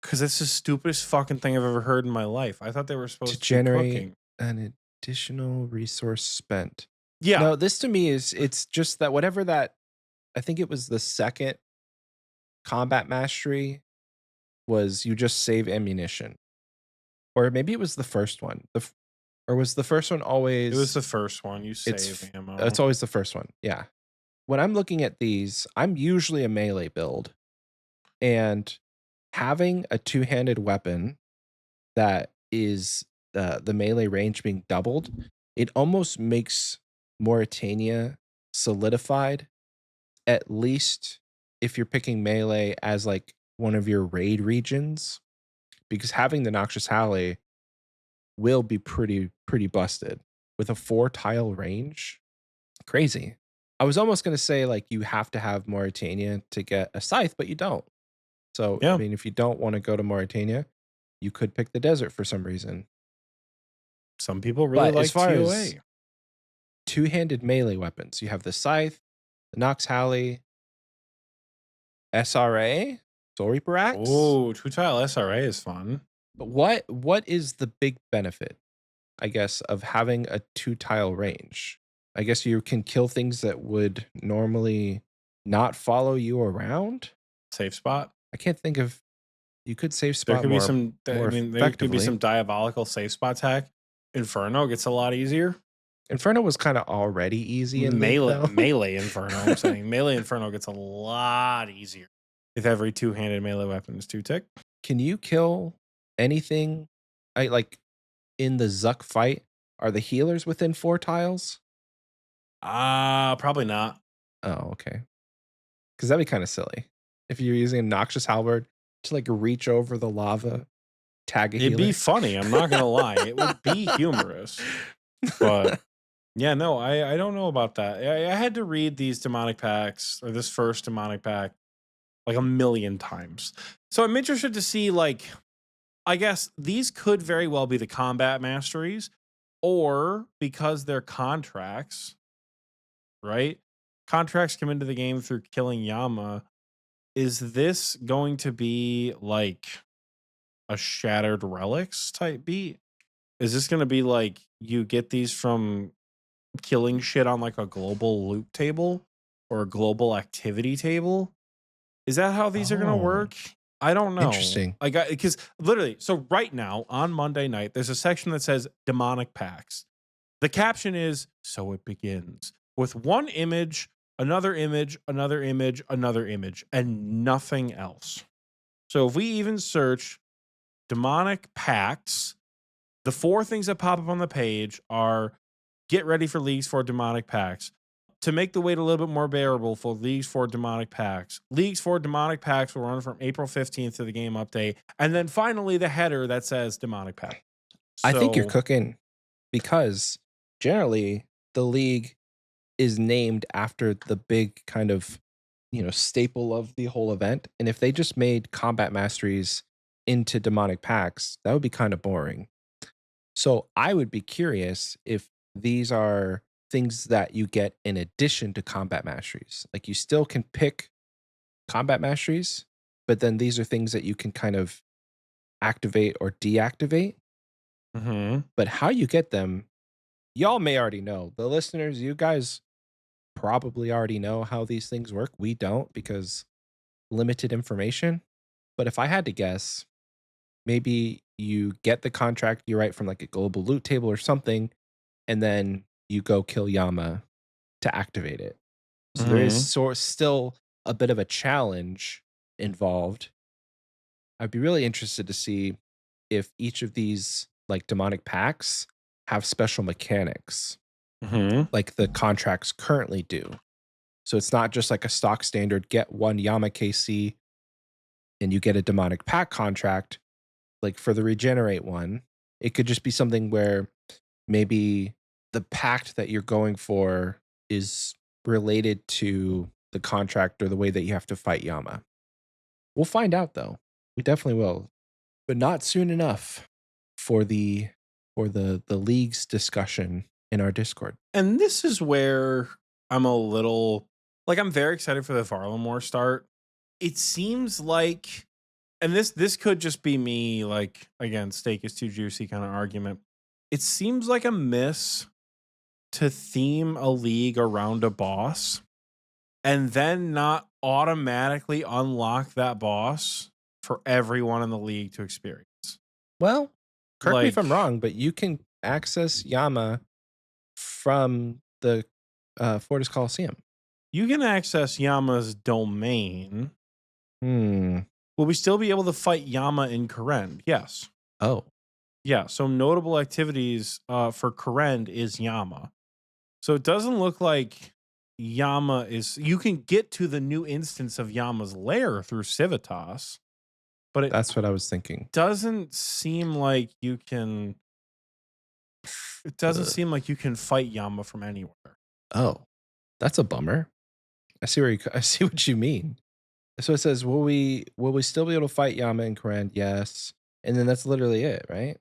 Because it's the stupidest fucking thing I've ever heard in my life. I thought they were To supposed to be generate cooking. an additional resource spent. Yeah, No, this to me is it's just that whatever that I think it was the second combat mastery was you just save ammunition. Or maybe it was the first one. Or was the first one it was always the first one. You save it's ammo. always the first one. Yeah. When I'm looking at these, I'm usually a melee build, and having a two-handed weapon that is the melee range being doubled, it almost makes Mauritania solidified, at least if you're picking melee as like one of your raid regions, because having the Noxious Halley will be pretty busted with a 4 tile range. Crazy. I was almost going to say like you have to have Mauritania to get a scythe, but you don't. So, I Yeah, mean, if you don't want to go to Mauritania, you could pick the desert for some reason. some people really But as like far as TOA. two-handed melee weapons, you have the scythe, the Nox Halley, SRA, Soul Reaper Axe. Oh, 2 tile SRA is fun. But what is the big benefit, I guess, of having a 2 tile range? I guess you can kill things that would normally not follow you around. Safe spot. I can't think of you could save There spot could be some, I more mean, there could be effectively. some diabolical safe spot tech. Inferno gets a lot easier. Inferno was kind of already easy in League Melee, though. melee Inferno, I'm saying. Melee Inferno gets a lot easier if every two-handed melee weapon is 2 tick. Can you kill anything? I like in the Zuck fight. Are the healers within 4 tiles? Probably not. Oh, okay. Because that'd be kind of silly if you're using a noxious halberd to like reach over the lava, tag a It'd be healer. funny, I'm not gonna lie. It would be humorous. But yeah, no, I don't know about that. I had to read these demonic packs, or this first demonic pack, like a million times. So I'm interested to see, like, I guess these could very well be the combat masteries, or because they're contracts, right? Contracts come into the game through killing Yama. Is this going to be like a Shattered Relics type beat? Is this going to be like you get these from killing shit on like a global loot table or a global activity table? Is that how these are going to Oh, work? I don't know. interesting. Like, because literally, so right now on Monday night, there's a section that says demonic packs. The caption is, so it begins with one image, another image, another image, another image, and nothing else. So if we even search demonic packs, the 4 things that pop up on the page are get ready for Leagues for Demonic Packs. To make the wait a little bit more bearable for Leagues for Demonic Packs. Leagues for Demonic Packs will run from April 15th to the game update. And then finally the header that says Demonic Pack. I think you're So, cooking because generally the league is named after the big kind of, staple of the whole event. And if they just made combat masteries into demonic packs, that would be kind of boring. So I would be curious if these are things that you get in addition to combat masteries. Like you still can pick combat masteries, but then these are things that you can kind of activate or deactivate. mhm. But how you get them, y'all may already know. The listeners, you guys probably already know how these things work. We don't because limited information. But if I had to guess, maybe you get the contract you write from like a global loot table or something, and then you go kill Yama to activate it. So there is Mhm. still a bit of a challenge involved. I'd be really interested to see if each of these like demonic packs have special mechanics Mhm. like the contracts currently do. So it's not just like a stock standard get one Yama KC and you get a demonic pack contract like for the regenerate one. It could just be something where maybe the pact that you're going for is related to the contract or the way that you have to fight Yama. We'll find out though. We definitely will, but not soon enough for the league's discussion in our Discord. And this is where I'm a little like I'm very excited for the Varlamore start. It seems like and this could just be me like again, steak is too juicy kind of argument. It seems like a miss to theme a league around a boss and then not automatically unlock that boss for everyone in the league to experience. Well, correct me if I'm Like wrong, but you can access Yama from the Fortis Coliseum. you can access Yama's domain. Hmm. Will we still be able to fight Yama in Karen? Yes. Oh, Yeah. So notable activities for Karen is Yama. So it doesn't look like Yama is. You can get to the new instance of Yama's lair through Civitas, but it that's what I was thinking. doesn't seem like you can. It doesn't Uh, seem like you can fight Yama from anywhere. oh, that's a bummer. I see what you mean. So it says, will we still be able to fight Yama and Koran? Yes. And then that's literally it, right?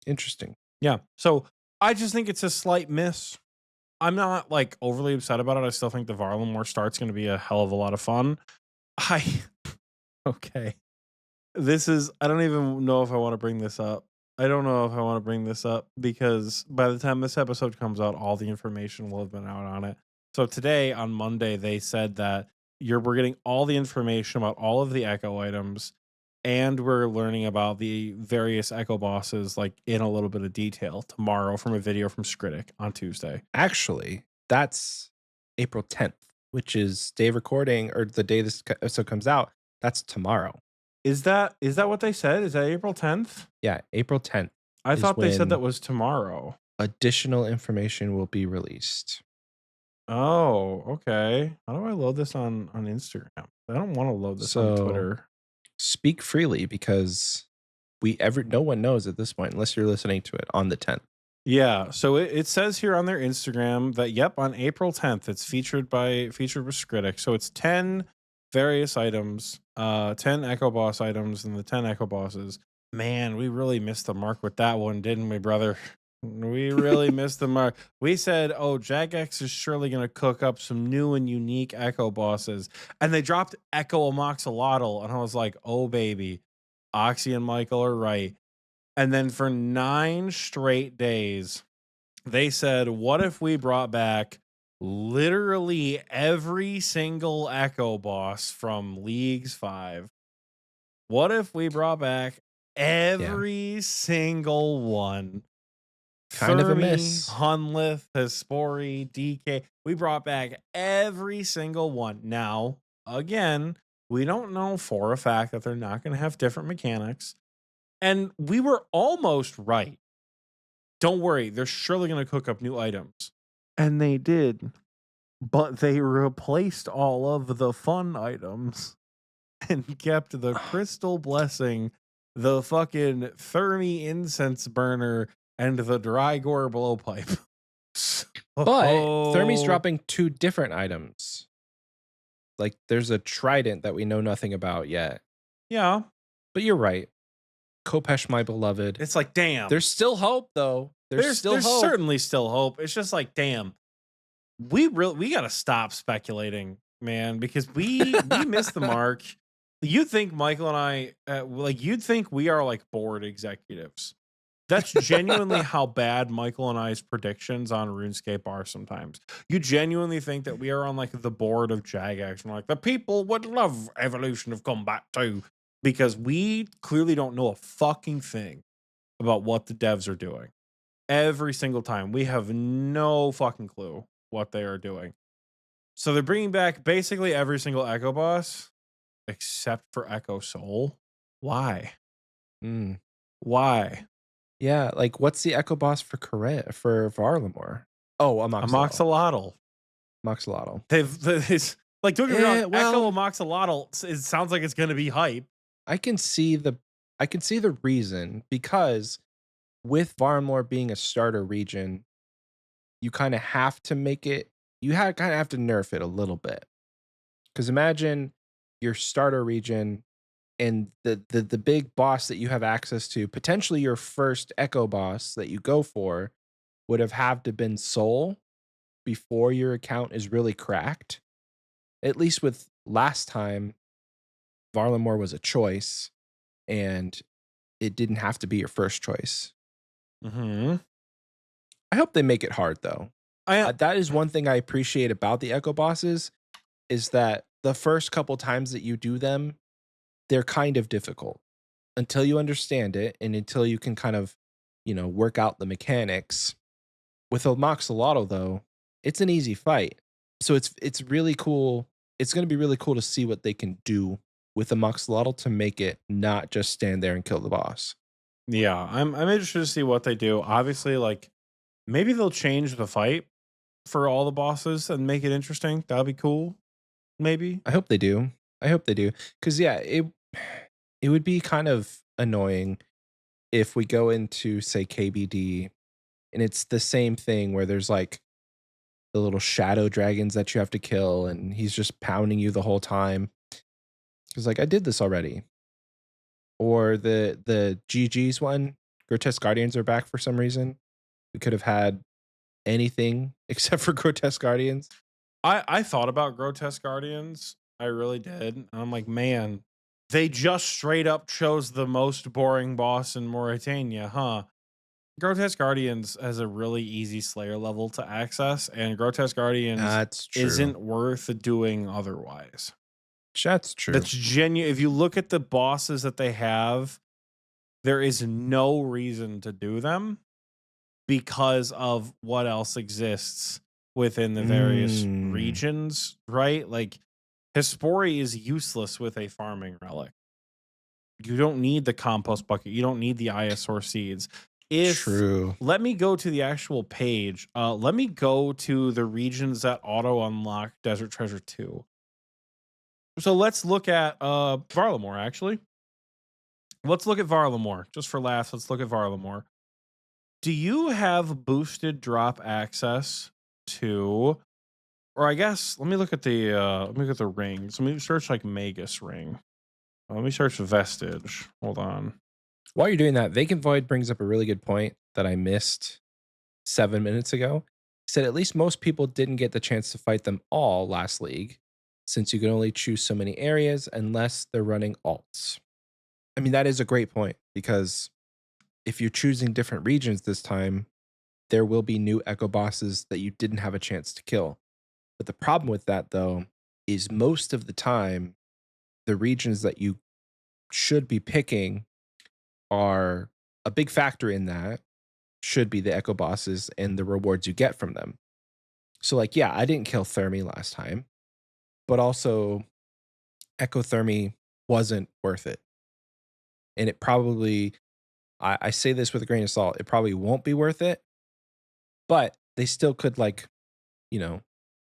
Interesting. Yeah. So I just think it's a slight miss. I'm not like overly upset about it. I still think the Varlamore start's going to be a hell of a lot of fun. I okay. This is I don't even know if I want to bring this up. I don't know if I want to bring this up because by the time this episode comes out, all the information will have been out on it. So today on Monday, they said that we're getting all the information about all of the Echo items, and we're learning about the various Echo bosses like in a little bit of detail tomorrow from a video from Skritic on Tuesday. Actually, that's April 10th, which is day of recording or the day this episode comes out. That's tomorrow. Is that what they said? Is that April 10th? Yeah, April 10th I is thought they said that when was tomorrow. additional information will be released. Oh, okay. How do I load this on Instagram? I don't want to load this on So Twitter. speak freely because no one knows at this point unless you're listening to it on the 10th. Yeah, so it says here on their Instagram that yep, on April 10th, it's featured with Skritic. So it's 10 various items, 10 Echo Boss items, and the 10 Echo Bosses. Man, we really missed the mark with that one, didn't we, brother? We really missed the mark. We said, oh, Jagex is surely going to cook up some new and unique Echo Bosses. And they dropped Echo Amoxolotl. And I was like, oh, baby, Oxie and Michael are right. And then for 9 straight days, they said, what if we brought back literally every single Echo boss from Leagues 5? What if we brought back Yeah, every single one? kind of a Thermi, miss. Hunlith, Hespori, DK. We brought back every single one. Now, again, we don't know for a fact that they're not going to have different mechanics. And we were almost right don't worry, they're surely gonna cook up new items. And they did, but they replaced all of the fun items and kept the crystal blessing, the fucking Thermi incense burner, and the Drygore blowpipe. But Thermy's So dropping 2 different items. Like, there's a trident that we know nothing about yet. yeah, But you're right. Kopesh, my beloved. it's like, damn. There's still hope, though. There's still There's hope. certainly still hope. It's just like, damn, we gotta stop speculating, man, because we missed the mark. You think Michael and I, like, you'd think we are like board executives. That's genuinely how bad Michael and I's predictions on RuneScape are sometimes. You genuinely think that we are on like the board of Jagex and like the people would love Evolution of Combat 2 because we clearly don't know a fucking thing about what the devs are doing. Every single time, we have no fucking clue what they are doing. So they're bringing back basically every single Echo boss except for Echo Soul. Why? Mm. Why? Yeah, like, what's the Echo Boss for for Varlamore? Oh, a A Moxolotl. Moxolotl. Moxolotl. It's like, don't get me wrong, Echo Well, Moxolotl, it sounds like it's gonna be hype. I can see the reason, because with Varlamore being a starter region, you kinda have to make it kinda have to nerf it a little bit. Because imagine your starter region and the big boss that you have access to, potentially your first Echo boss that you go for, would have had to been Soul before your account is really cracked. At least with last time, Varlamore was a choice, and it didn't have to be your first choice. Mhm. I hope they make it hard though. I That is one thing I appreciate about the Echo bosses, is that the first couple times that you do them, they're kind of difficult until you understand it and until you can kind of, work out the mechanics. With a Moxolotl though, it's an easy fight. So it's really cool. It's going to be really cool to see what they can do with the Moxolotl to make it not just stand there and kill the boss. yeah, I'm interested to see what they do. Obviously, like, maybe they'll change the fight for all the bosses and make it interesting. That'd be cool. Maybe. I hope they do. I hope they do. Cause yeah, it would be kind of annoying if we go into, say, KBD, and it's the same thing where there's like the little shadow dragons that you have to kill, and he's just pounding you the whole time. Cause like, I did this already. Or the GG's one, Grotesque Guardians are back for some reason. We could have had anything except for Grotesque Guardians. I thought about Grotesque Guardians. I really did. And I'm like, man, they just straight up chose the most boring boss in Mauritania, huh? Grotesque Guardians has a really easy Slayer level to access, and Grotesque Guardians That's true. isn't worth doing otherwise. That's true. That's genuine. If you look at the bosses that they have, there is no reason to do them because of what else exists within the various Mm, regions, right? Like, Hespori is useless with a farming relic. You don't need the compost bucket. You don't need the Isosaur seeds. If true. Let me go to the actual page. Let me go to the regions that auto unlock Desert Treasure 2. So let's look at Varlamore, actually. Let's look at Varlamore. Just for laughs, let's look at Varlamore. Do you have boosted drop access to, or I guess let me look at the rings. Let me search like Magus ring. Let me search Vestige. Hold on. While you're doing that, Vacant Void brings up a really good point that I missed 7 minutes ago. He said at least most people didn't get the chance to fight them all last league, since you can only choose so many areas unless they're running alts. I mean, that is a great point, because if you're choosing different regions this time, there will be new echo bosses that you didn't have a chance to kill. But the problem with that, though, is most of the time, the regions that you should be picking are a big factor in that, should be the echo bosses and the rewards you get from them. So, like, yeah, I didn't kill Thermi last time, but also Echo Thermi wasn't worth it. And it probably, I say this with a grain of salt. It probably won't be worth it, but they still could like, you know,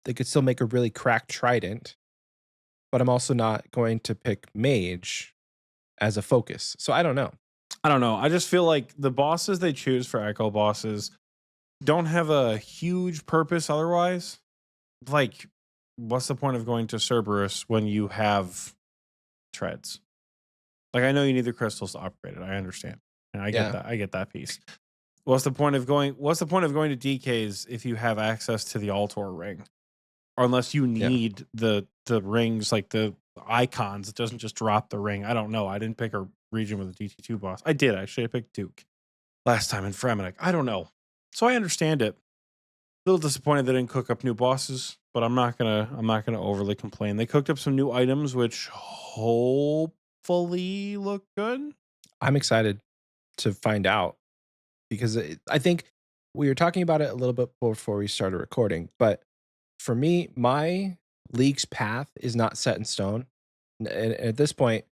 they could still make a really cracked trident, but I'm also not going to pick mage as a focus. So I don't know. I don't know. I just feel like the bosses they choose for Echo bosses don't have a huge purpose otherwise. Like, what's the point of going to Cerberus when you have treads? Like, I know you need the crystals to upgrade it. I understand. And I get Yeah. that. I get that piece. What's the point of going to DK's if you have access to the Altor ring? Or unless you Yeah. need the rings, like the icons, it doesn't just drop the ring. I don't know. I didn't pick a region with a DT2 boss. I did actually. I picked Duke last time in Fremennik. I don't know. So I understand it. A little disappointed they didn't cook up new bosses, but I'm not gonna overly complain. They cooked up some new items which hopefully look good. I'm excited to find out because I think we were talking about it a little bit before we started recording, but for me, my league's path is not set in stone. And at this point,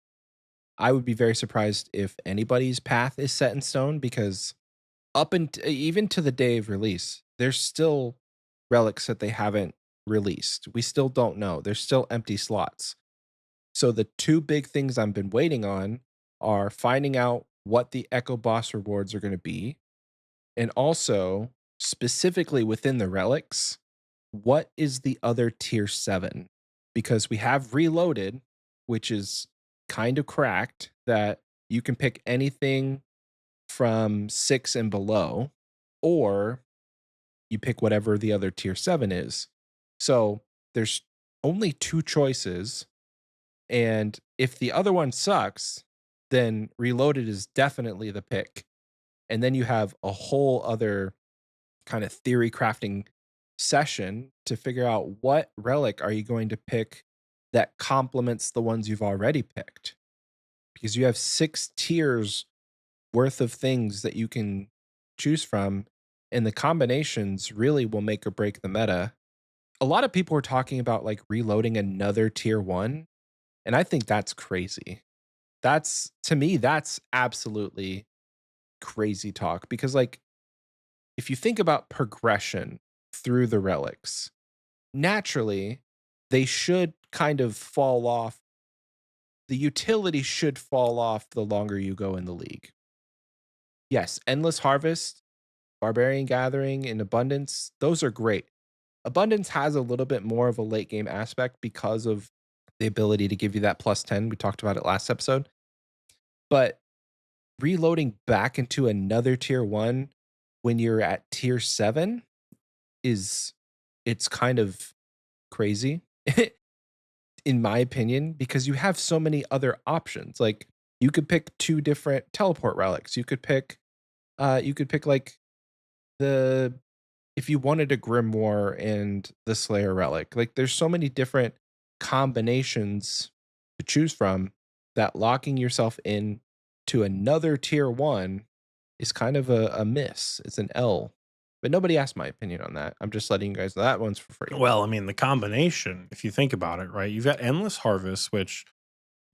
I would be very surprised if anybody's path is set in stone because up and even to the day of release, there's still relics that they haven't released. We still don't know. There's still empty slots. So the two big things I've been waiting on are finding out what the Echo Boss rewards are going to be, and also specifically within the relics, what is the other tier 7? Because we have reloaded, which is kind of cracked that you can pick anything from 6 and below, or you pick whatever the other tier 7 is. So there's only two choices. And if the other one sucks, then reloaded is definitely the pick. And then you have a whole other kind of theory crafting session to figure out what relic are you going to pick that complements the ones you've already picked. Because you have 6 tiers worth of things that you can choose from, and the combinations really will make or break the meta. A lot of people are talking about like reloading another tier 1, and I think that's crazy. That's to me that's absolutely crazy talk because like if you think about progression through the relics, naturally they should kind of fall off. The utility should fall off the longer you go in the league. Yes, Endless Harvest, Barbarian Gathering, and Abundance, those are great. Abundance has a little bit more of a late game aspect because of the ability to give you that plus 10. We talked about it last episode. But reloading back into another tier 1 when you're at tier 7 is it's kind of crazy in my opinion because you have so many other options. Like you could pick two different teleport relics. You could pick like the if you wanted a grimoire and the slayer relic. Like there's so many different combinations to choose from that locking yourself in to another tier 1 is kind of a miss. It's an L. But nobody asked my opinion on that. I'm just letting you guys know that one's for free. Well, I mean, the combination, if you think about it, right? You've got Endless Harvest, which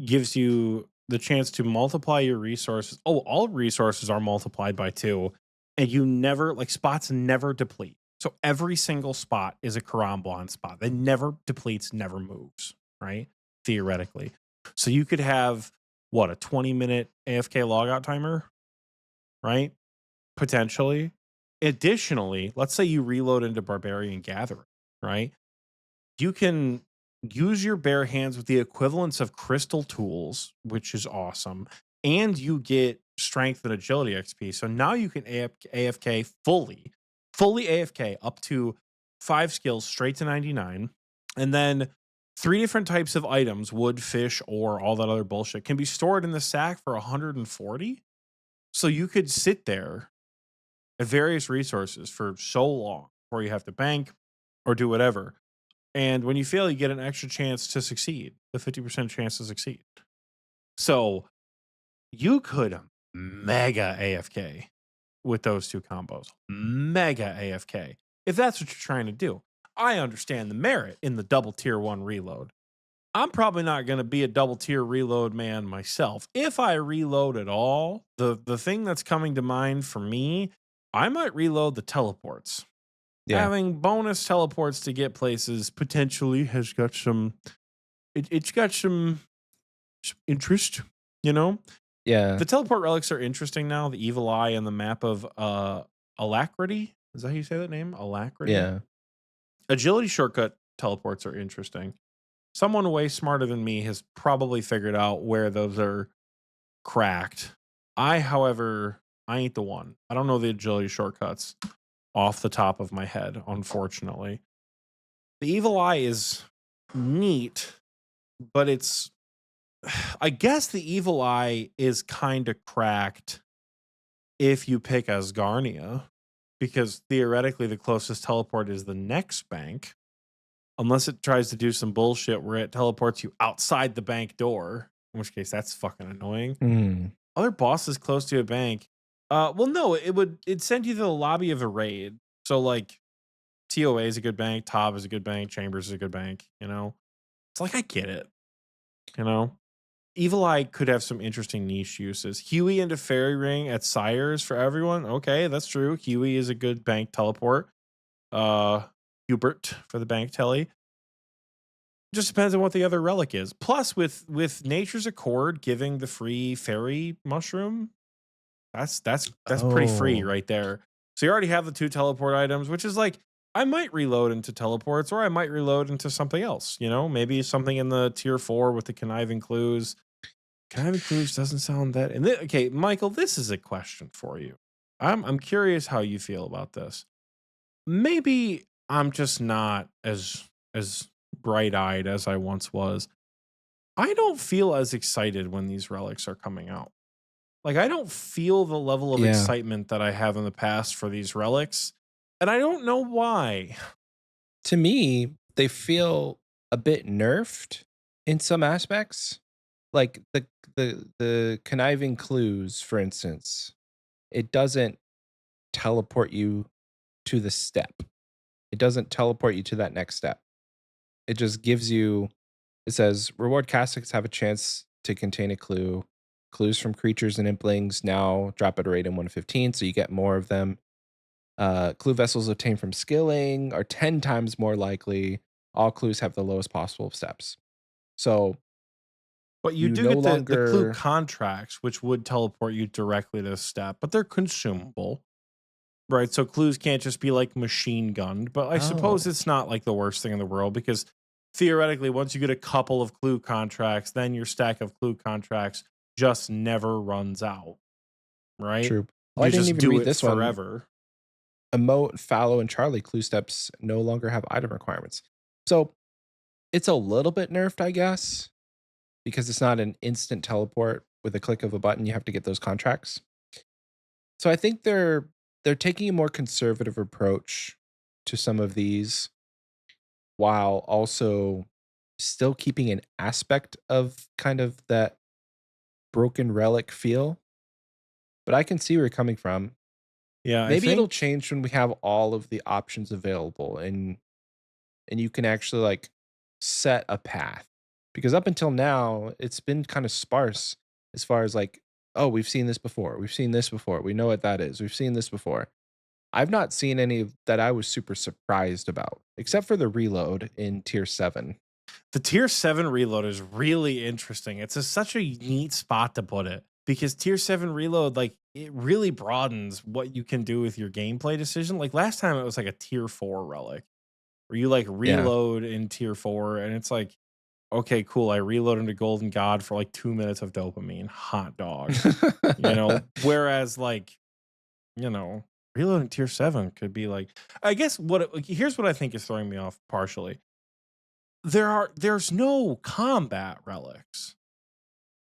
gives you the chance to multiply your resources. Oh, all resources are multiplied by 2, and you never like spots never deplete. So every single spot is a Karamblon spot. That never depletes, never moves, right? Theoretically. So you could have what, a 20-minute AFK logout timer, right? Potentially. Additionally, let's say you reload into Barbarian Gathering, right? You can use your bare hands with the equivalence of crystal tools, which is awesome. And you get strength and agility XP. So now you can AFK fully AFK up to 5 skills straight to 99. And then 3 different types of items, wood, fish, or all that other bullshit, can be stored in the sack for 140. So you could sit there at various resources for so long before you have to bank or do whatever. And when you fail, you get an extra chance to succeed, the 50% chance to succeed. So you could mega AFK with those two combos. Mega AFK. If that's what you're trying to do. I understand the merit in the double tier 1 reload. I'm probably not gonna be a double tier reload man myself. If I reload at all, the thing that's coming to mind for me, I might reload the teleports. Yeah. Having bonus teleports to get places potentially has got some it's got some interest, you know? Yeah. The teleport relics are interesting now, the evil eye and the map of Alacrity. Is that how you say that name? Alacrity? Yeah. Agility shortcut teleports are interesting. Someone way smarter than me has probably figured out where those are cracked. However, I ain't the one. I don't know the agility shortcuts off the top of my head, unfortunately. The evil eye is neat, but it's I guess the evil eye is kind of cracked if you pick Asgarnia, because theoretically the closest teleport is the next bank, unless it tries to do some bullshit where it teleports you outside the bank door, in which case that's fucking annoying. Mm. Other bosses close to a bank, well, no, it'd send you to the lobby of a raid. So like TOA is a good bank, Tav is a good bank, Chambers is a good bank. You know, it's like I get it. You know, Evil Eye could have some interesting niche uses. Huey into Fairy Ring at Sire's for everyone. Okay, that's true. Huey is a good bank teleport. Uh, Hubert for the bank telly. Just depends on what the other relic is. Plus, with Nature's Accord giving the free fairy mushroom, that's pretty free Oh. right there. So you already have the 2 teleport items, which is like I might reload into teleports or I might reload into something else, you know? Maybe something in the tier 4 with the conniving clues. Conniving clues doesn't sound that okay, Michael, this is a question for you. I'm curious how you feel about this. Maybe I'm just not as bright-eyed as I once was. I don't feel as excited when these relics are coming out. Like, I don't feel the level of Yeah. excitement that I have in the past for these relics, and I don't know why. To me, they feel a bit nerfed in some aspects. Like the conniving clues, for instance, it doesn't teleport you to the step. It doesn't teleport you to that next step. It just gives you it says reward caskets have a chance to contain a clue. Clues from creatures and implings now drop at a rate in 115, so you get more of them. Clue vessels obtained from skilling are 10 times more likely. All clues have the lowest possible steps. So But you you do no get the clue longer contracts, which would teleport you directly to the step, but they're consumable. Right, so clues can't just be, like, machine gunned, but I suppose oh, it's not, like, the worst thing in the world because theoretically, once you get a couple of clue contracts, then your stack of clue contracts just never runs out, right? true. Oh, I You didn't just even do read it this one. forever. Emote, Fallow, and Charlie clue steps no longer have item requirements. So it's a little bit nerfed, I guess, because it's not an instant teleport with a click of a button. You have to get those contracts. So I think they're taking a more conservative approach to some of these while also still keeping an aspect of kind of that broken relic feel. But I can see where you're coming from. Yeah, I Maybe it'll think change when we have all of the options available and you can actually like set a path. Because up until now, it's been kind of sparse as far as like, oh, we've seen this before. We've seen this before. We know what that is. We've seen this before. I've not seen any that I was super surprised about, except for the reload in tier 7. the tier 7 reload is really interesting. It's such a neat spot to put it because tier 7 reload, like, it really broadens what you can do with your gameplay decision. Like, last time it was like a tier 4 relic where you, like, Yeah. reload in tier 4, and it's like, okay, cool. I reload into Golden God for like 2 minutes of dopamine. Hot dog. You know? Whereas like, you know, reloading tier 7 could be like I guess like, here's what I think is throwing me off partially. There's no combat relics.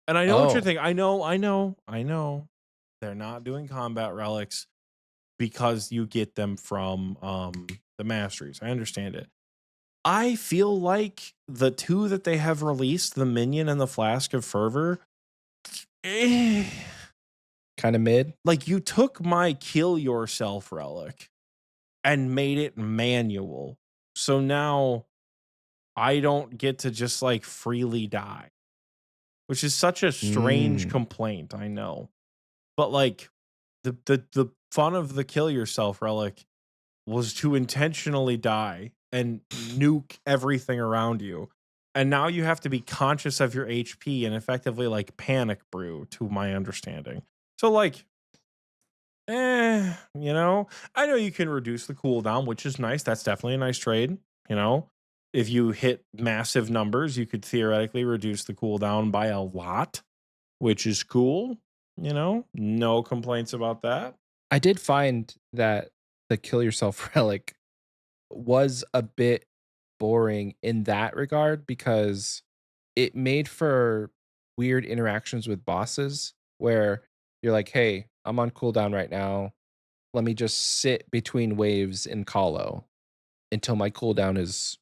And I know what you're Oh, thinking. I know. They're not doing combat relics because you get them from the masteries. I understand it. I feel like the 2 that they have released, the Minion and the Flask of Fervor, eh, kind of mid. like you took my kill yourself relic and made it manual. So now I don't get to just like freely die, which is such a strange Mm. complaint, I know. But like the fun of the kill yourself relic was to intentionally die and nuke everything around you. And now you have to be conscious of your HP and effectively like panic brew, to my understanding. So like, I know you can reduce the cooldown, which is nice. That's definitely a nice trade. You know, if you hit massive numbers, you could theoretically reduce the cooldown by a lot, which is cool. No complaints about that. I did find that the kill yourself relic was a bit boring in that regard because it made for weird interactions with bosses where you're like, "Hey, I'm on cooldown right now. Let me just sit between waves in Colo until my cooldown is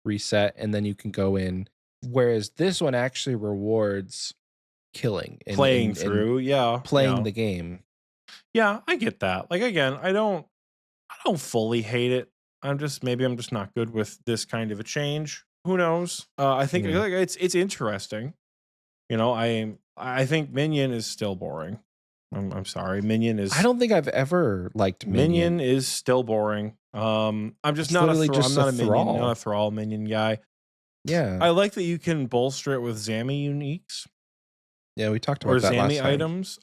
reset, and then you can go in." Whereas this one actually rewards killing and Playing and through, yeah, playing yeah. the game. Yeah, I get that. Like again, I don't fully hate it. I'm just not good with this kind of a change. Who knows? I think Mm. like it's interesting. I think Minion is still boring. I'm sorry. I don't think I've ever liked Minion. Minion is still boring. I'm just It's not a literally I'm just a not a minion, not a thrall. thrall minion guy. Yeah. I like that you can bolster it with Zammy uniques Yeah, we talked or about that last Zammy time. items.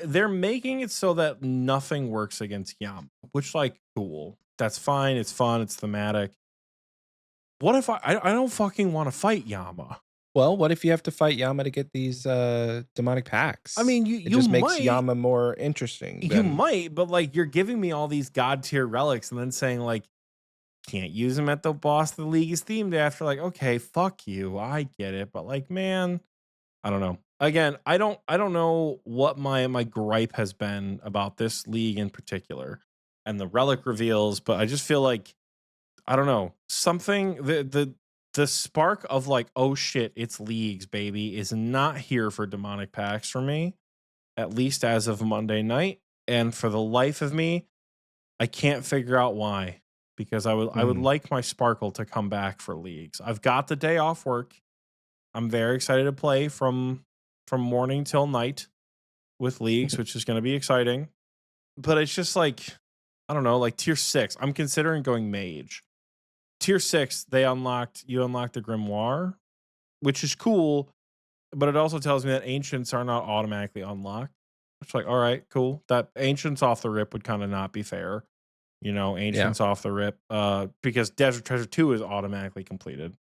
They're making it so that nothing works against Yama, which like cool. That's fine. It's fun. It's thematic. What if I don't fucking want to fight Yama? Well, what if you have to fight Yama to get these demonic I packs? mean, It just makes Yama more interesting you than might, but like you're giving me all these god tier relics and then saying like can't use them at the boss the league is themed after. Like, okay, fuck you. I get it, but like, man, I don't know. Again, I don't know what my gripe has been about this league in particular and the relic reveals, but I just feel like I don't know. Something the spark of like, oh shit, it's leagues, baby, is not here for demonic packs for me, at least as of Monday night. And for the life of me, I can't figure out why. Because I would mm, like my sparkle to come back for leagues. I've got the day off work. I'm very excited to play from morning till night with leagues, which is going to be exciting. But it's just like I don't know, like tier 6. I'm considering going mage. Tier 6, you unlocked the grimoire, which is cool, but it also tells me that ancients are not automatically unlocked. It's like, all right, cool. That ancients off the rip would kind of not be fair. yeah. Ancients off the rip, because Desert Treasure 2 is automatically completed.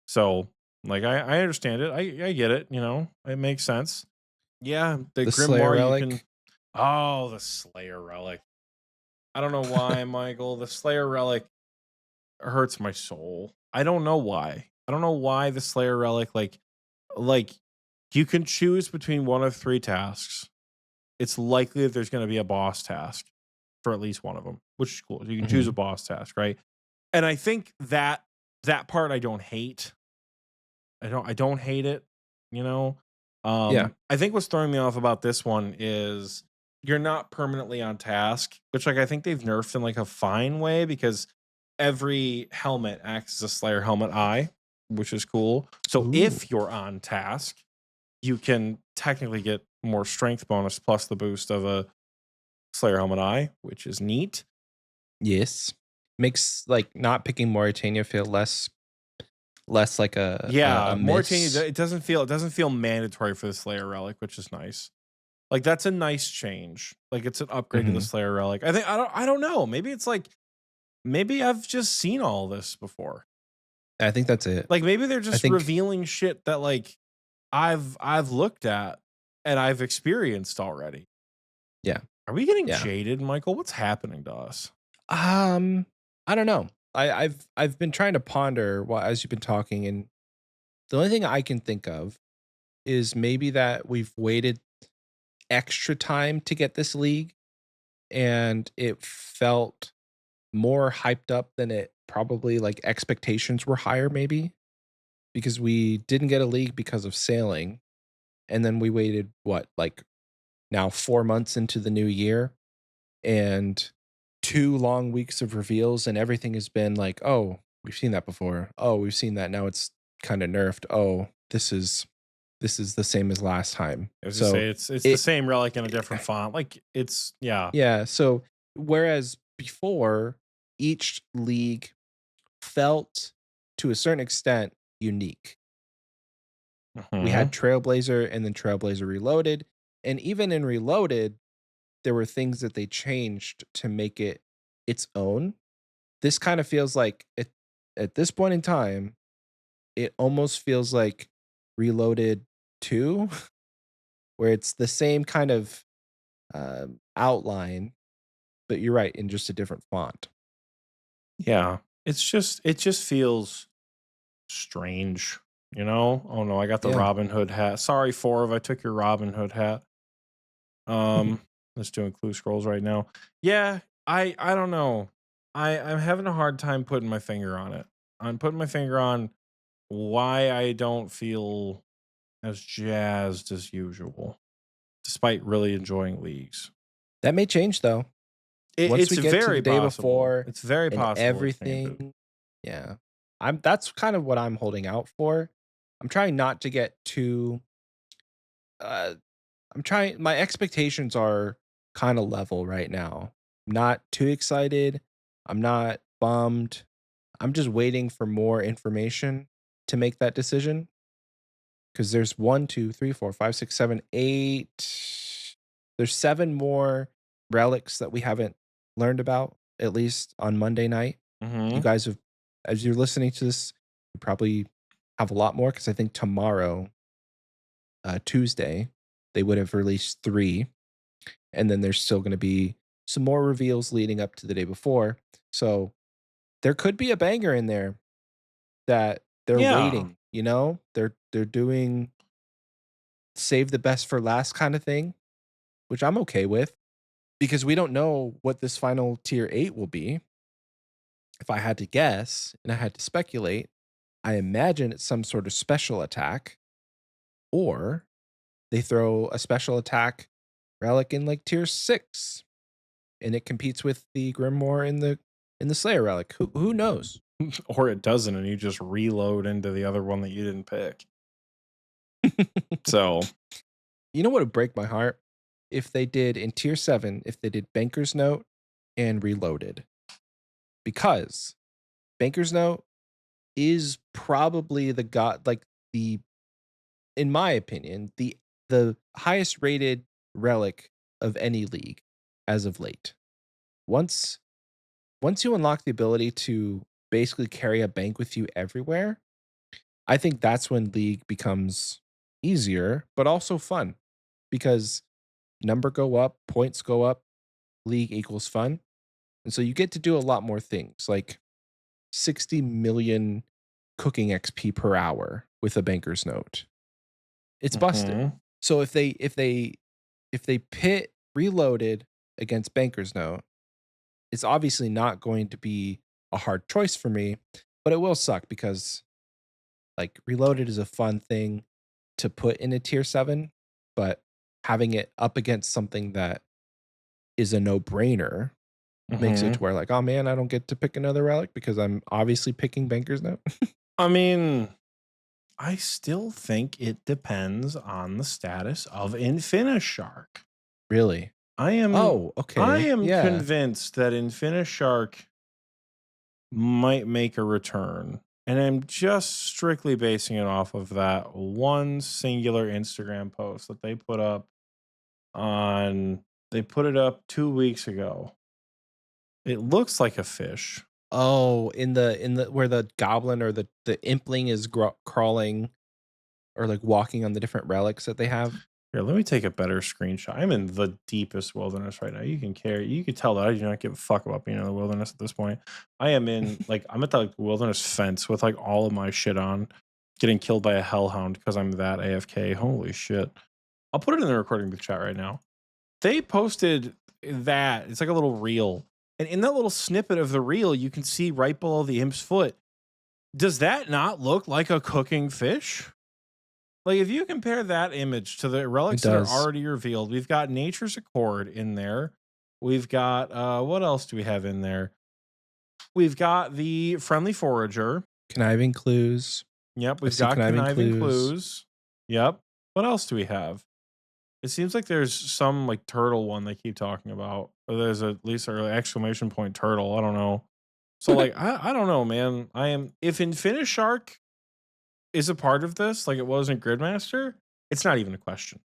So, like, I understand it. I get it. It makes sense. Yeah, the The Slayer Grimoire you can. relic. Oh, the Slayer relic. I don't know why, Michael. The Slayer relic hurts my soul. I don't know why. I don't know why the Slayer relic like you can choose between one of three tasks. It's likely that there's going to be a boss task for at least one of them, which is cool. You can choose a Mhm. boss task, right? And I think that part I don't hate. I don't hate it, you know. Yeah. I think what's throwing me off about this one is you're not permanently on task, which like I think they've nerfed in like a fine way because every helmet acts as a Slayer helmet eye, which is cool. So Ooh. if you're on task, you can technically get more strength bonus plus the boost of a Slayer helmet eye, which is neat. Yes. Makes like not picking Mauritania feel less like a Yeah, Mauritania. miss. It doesn't feel mandatory for the Slayer relic, which is nice. Like that's a nice change. Like it's an upgrade to the Mhm. Slayer relic. I don't know. Maybe it's like maybe I've just seen all this before. I think that's it. Like maybe they're I just think revealing shit that like I've looked at and I've experienced already. yeah. Are we getting Yeah. jaded, Michael? What's happening to us? Um, I don't know. I've been trying to ponder while as you've been talking, and the only thing I can think of is maybe that we've waited extra time to get this league, and it felt more hyped up than it probably like expectations were higher, maybe because we didn't get a league because of sailing, and then we waited what like now 4 months into the new year, and 2 long weeks of reveals, and everything has been like, oh. we've seen that before. Oh, we've seen that. Now it's kind of nerfed. Oh, this is the same as last time. I was just So say it's the it same relic in a different font. Like it's yeah. yeah, so whereas before each league felt to a certain extent unique. We had Mhm. Trailblazer and then Trailblazer Reloaded, and even in Reloaded, there were things that they changed to make it its own. This kind of feels like at this point in time, it almost feels like Reloaded 2, where it's the same kind of outline, but you're right, in just a different font. Yeah. It just feels strange, you know? Oh no, I got the Yeah. Robin Hood hat. Sorry, Forv, I took your Robin Hood hat. Let's doing clue scrolls right now. Yeah, I don't know. I'm having a hard time putting my finger on it. I'm putting my finger on why I don't feel as jazzed as usual, despite really enjoying leagues. That may change though. Once we It's get to the very day possible. before It's very and possible it changes. everything, yeah. That's kind of what I'm holding out for. I'm trying not to get too uh I'm trying my expectations are kind of level right now. Not too excited. I'm not bummed. I'm just waiting for more information to make that decision. Because there's one, two, three, four, five, six, seven, eight. There's seven more relics that we haven't learned about, at least on Monday night. You Mhm. guys have, as you're listening to this, you probably have a lot more because I think tomorrow, Tuesday, they would have released three. And then there's still going to be some more reveals leading up to the day before. So there could be a banger in there that they're Yeah. waiting, you know? They're doing save the best for last kind of thing, which I'm okay with because we don't know what this final tier 8 will be. If I had to guess and I had to speculate, I imagine it's some sort of special attack or they throw a special attack relic in like tier 6 and it competes with the Grimoire in the Slayer relic. Who knows? Or it doesn't and you just reload into the other one that you didn't pick. So, You know what would break my heart? If they did in tier 7, if they did Banker's Note and Reloaded. Because Banker's Note is probably the god like the in my opinion, the highest rated relic of any league as of late. Once once you unlock the ability to basically carry a bank with you everywhere, I think that's when league becomes easier, but also fun because number go up, points go up, league equals fun. And so you get to do a lot more things like 60 million cooking XP per hour with a banker's note. It's busted. mhm. So if they pit reloaded against banker's note, it's obviously not going to be a hard choice for me, but it will suck because like reloaded is a fun thing to put in a tier 7, but having it up against something that is a no-brainer makes it to Mhm. where like, oh man, I don't get to pick another relic because I'm obviously picking banker's note. I mean, I still think it depends on the status of Shark. Really? I am Oh, I okay. am Yeah. convinced that Shark might make a return. And I'm just strictly basing it off of that one singular Instagram post that they put up on they put it up 2 weeks ago. It looks like a fish. Oh, in the where the goblin or the impling is crawling or like walking on the different relics that they have. Here, let me take a better screenshot. I'm in the deepest wilderness right now. You can tell that I do not give a fuck about being in the wilderness at this point. I am in like I'm at the like, wilderness fence with like all of my shit on, getting killed by a hellhound because I'm that AFK. Holy shit. I'll put it in the recording the chat right now. They posted that. It's like a little reel. And in that little snippet of the reel, you can see right below the imp's foot. Does that not look like a cooking fish? Like, if you compare that image to the It relics that are does. already revealed, we've got Nature's Accord in there. We've got what else do we have in there? We've got the friendly forager. Conniving clues. Yep, I we've see got conniving conniving clues. clues. Yep. What else do we have? It seems like there's some like turtle one they keep talking about. Or there's at least an exclamation point turtle. I don't know. So like I don't know, man. I am if Infinish Shark is a part of this, like it was in Gridmaster, it's not even a question.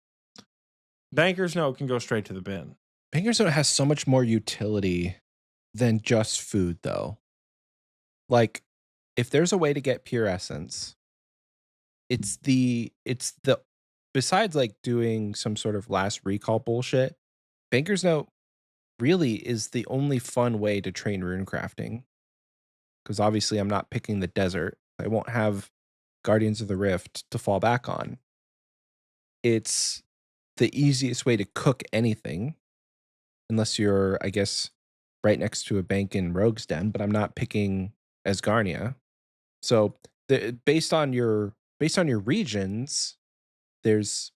Banker's note can go straight to the bin. Banger's Note has so much more utility than just food, though. Like, if there's a way to get pure essence, it's the besides like doing some sort of last recall bullshit, Banker's Note really is the only fun way to train rune crafting. Because obviously I'm not picking the desert. I won't have Guardians of the Rift to fall back on. It's the easiest way to cook anything, unless you're, I guess, right next to a bank in Rogue's Den, but I'm not picking Asgarnia. So based on your regions, there's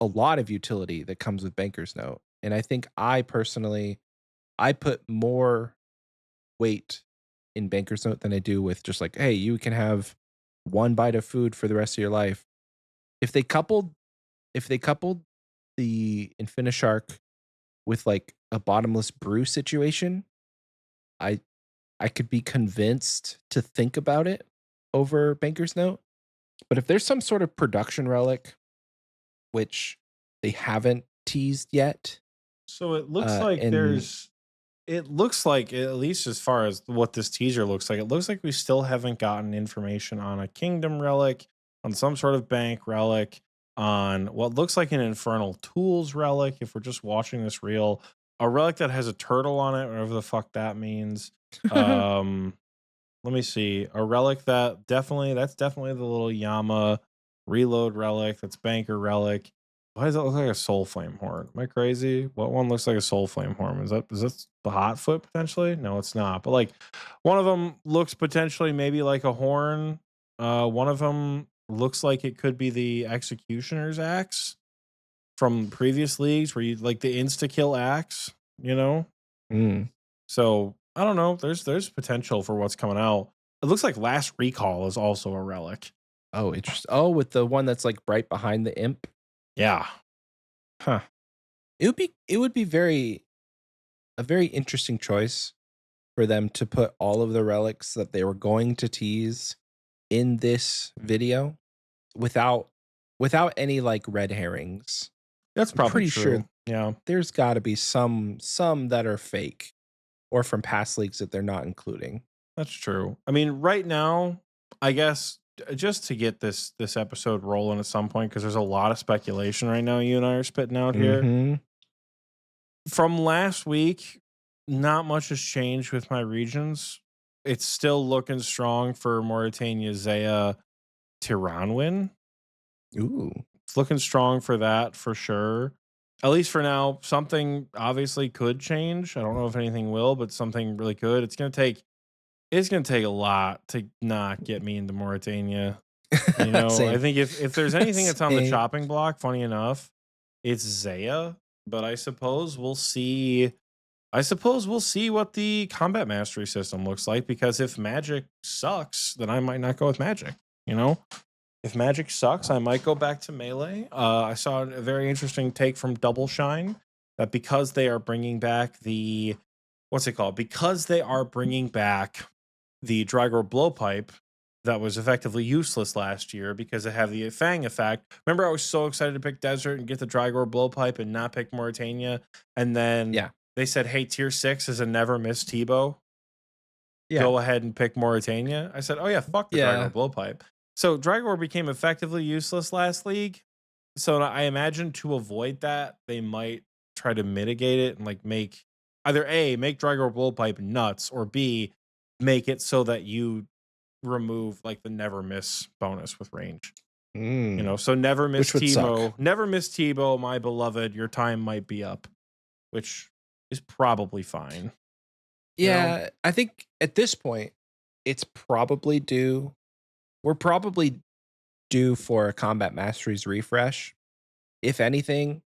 a lot of utility that comes with Banker's Note. And I think I put more weight in Banker's Note than I do with just like, hey, you can have one bite of food for the rest of your life. If they coupled if they coupled the Infinishark with like a bottomless brew situation, I I could be convinced to think about it over Banker's Note. But if there's some sort of production relic, which they haven't teased yet, So it looks like and it looks like, at least as far as what this teaser looks like, it looks like we still haven't gotten information on a kingdom relic, on some sort of bank relic, on what looks like an infernal tools relic. If we're just watching this reel, a relic that has a turtle on it, whatever the fuck that means. Um, Let me see. A relic that's definitely the little Yama reload relic. That's banker relic. Why does that look like a soul flame horn? Am I crazy? What one looks like a soul flame horn? Is that the hot foot potentially? No, it's not. But like one of them looks potentially maybe like a horn. One of them looks like it could be the executioner's axe from previous leagues where you like the insta kill axe, you know? mm, So I don't know. There's potential for what's coming out. It looks like Last Recall is also a relic. oh, interesting. Oh, with the one that's like right behind the imp. Yeah. Huh. It would be a very interesting choice for them to put all of the relics that they were going to tease in this video without any like red herrings. That's I'm probably pretty sure true. Yeah, there's got to be some that are fake or from past leaks that they're not including. that's true. I mean, right now, I guess just to get this episode rolling at some point, because there's a lot of speculation right now. You and I are spitting out here. Mhm. From last week, not much has changed with my regions. It's still looking strong for Mauritania, Zaya, Tiranwin. Ooh. It's looking strong for that for sure. At least for now, something obviously could change. I don't know if anything will, but something really could. It's gonna take a lot to not get me into Mauritania. I Same. think if there's anything that's on the Same. chopping block, funny enough, it's Zaya. But I suppose we'll see. I suppose we'll see what the combat mastery system looks like, because if magic sucks, then I might not go with magic. You know? If magic sucks, I might go back to melee. I saw a very interesting take from Double Shine that because they are bringing back the what's it called? Because they are bringing back the Drygor blowpipe that was effectively useless last year because it had the Fang effect. Remember, I was so excited to pick Desert and get the Drygor blowpipe and not pick Mauritania, and then Yeah. they said, "Hey, tier 6 is a never miss Tebow, Yeah. go ahead and pick Mauritania." I said, "Oh yeah, fuck the Drygor Yeah. blowpipe." So Drygor became effectively useless last league. So I imagine to avoid that, they might try to mitigate it and like make either A, make Drygor blowpipe nuts, or B, make it so that you remove like the never miss bonus with range. Mm. So Which would suck. Never miss Tebow, my beloved, your time might be up, which is probably fine. You know? Yeah, I think at this point, it's probably due. We're probably due for a Combat Masteries refresh. If anything,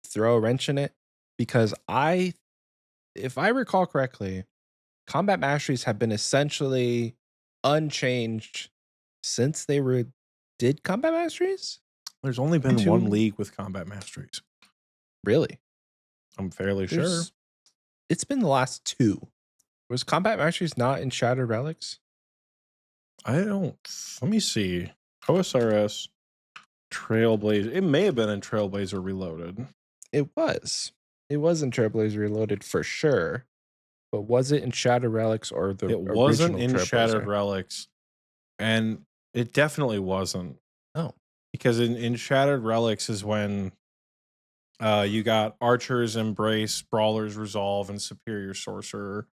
throw a wrench in it because if I recall correctly, combat masteries have been essentially unchanged since they were did combat masteries? There's only been one Into league with combat masteries. really? I'm fairly sure. There's it's been the last two. Was combat masteries not in Shattered Relics? I don't. Let me see. OSRS Trailblazer. It may have been in Trailblazer Reloaded. It was. It was in Trailblazer Reloaded for sure. But was it in Shattered Relics or the It wasn't original in Shattered Trailblazer? Relics, and it definitely wasn't, Oh, because in Shattered Relics is when you got Archers Embrace, Brawlers Resolve, and Superior Sorcerer.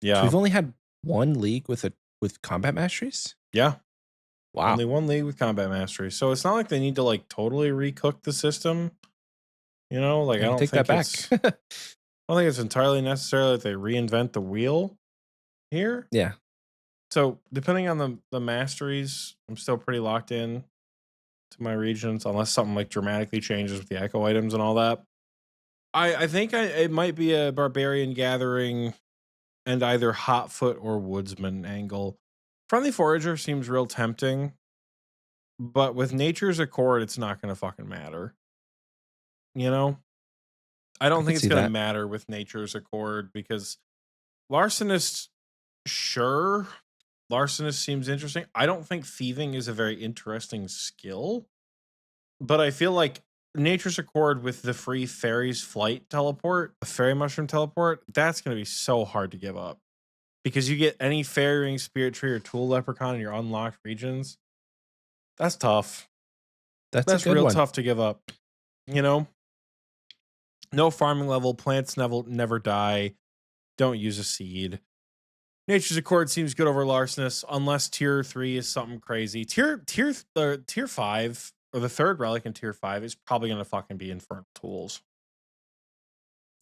so Yeah, we've only had one league with combat masteries? yeah. Wow. Only one league with combat mastery, so it's not like they need to like totally recook the system. Like I I don't take that think back. it's entirely necessary that they reinvent the wheel here. Yeah. So depending on the masteries, I'm still pretty locked in to my regions, unless something like dramatically changes with the echo items and all that. I think it might be a barbarian gathering and either hotfoot or woodsman angle. Friendly forager seems real tempting, but with nature's accord, it's not going to fucking matter. You know, I I don't could think it's see going to that. matter with nature's accord because larcenist, sure, larcenist seems interesting. I don't think thieving is a very interesting skill. But I feel like Nature's Accord with the free fairies flight teleport, the fairy mushroom teleport, that's going to be so hard to give up because you get any fairy ring, spirit tree, or tool leprechaun in your unlocked regions. That's tough. That's a That's good real one. tough to give up. You know, no farming level, plants never die. Don't use a seed. Nature's Accord seems good over Larcenous, unless tier 3 is something crazy. Tier 5 or the third relic in tier 5 is probably gonna fucking be Infernal Tools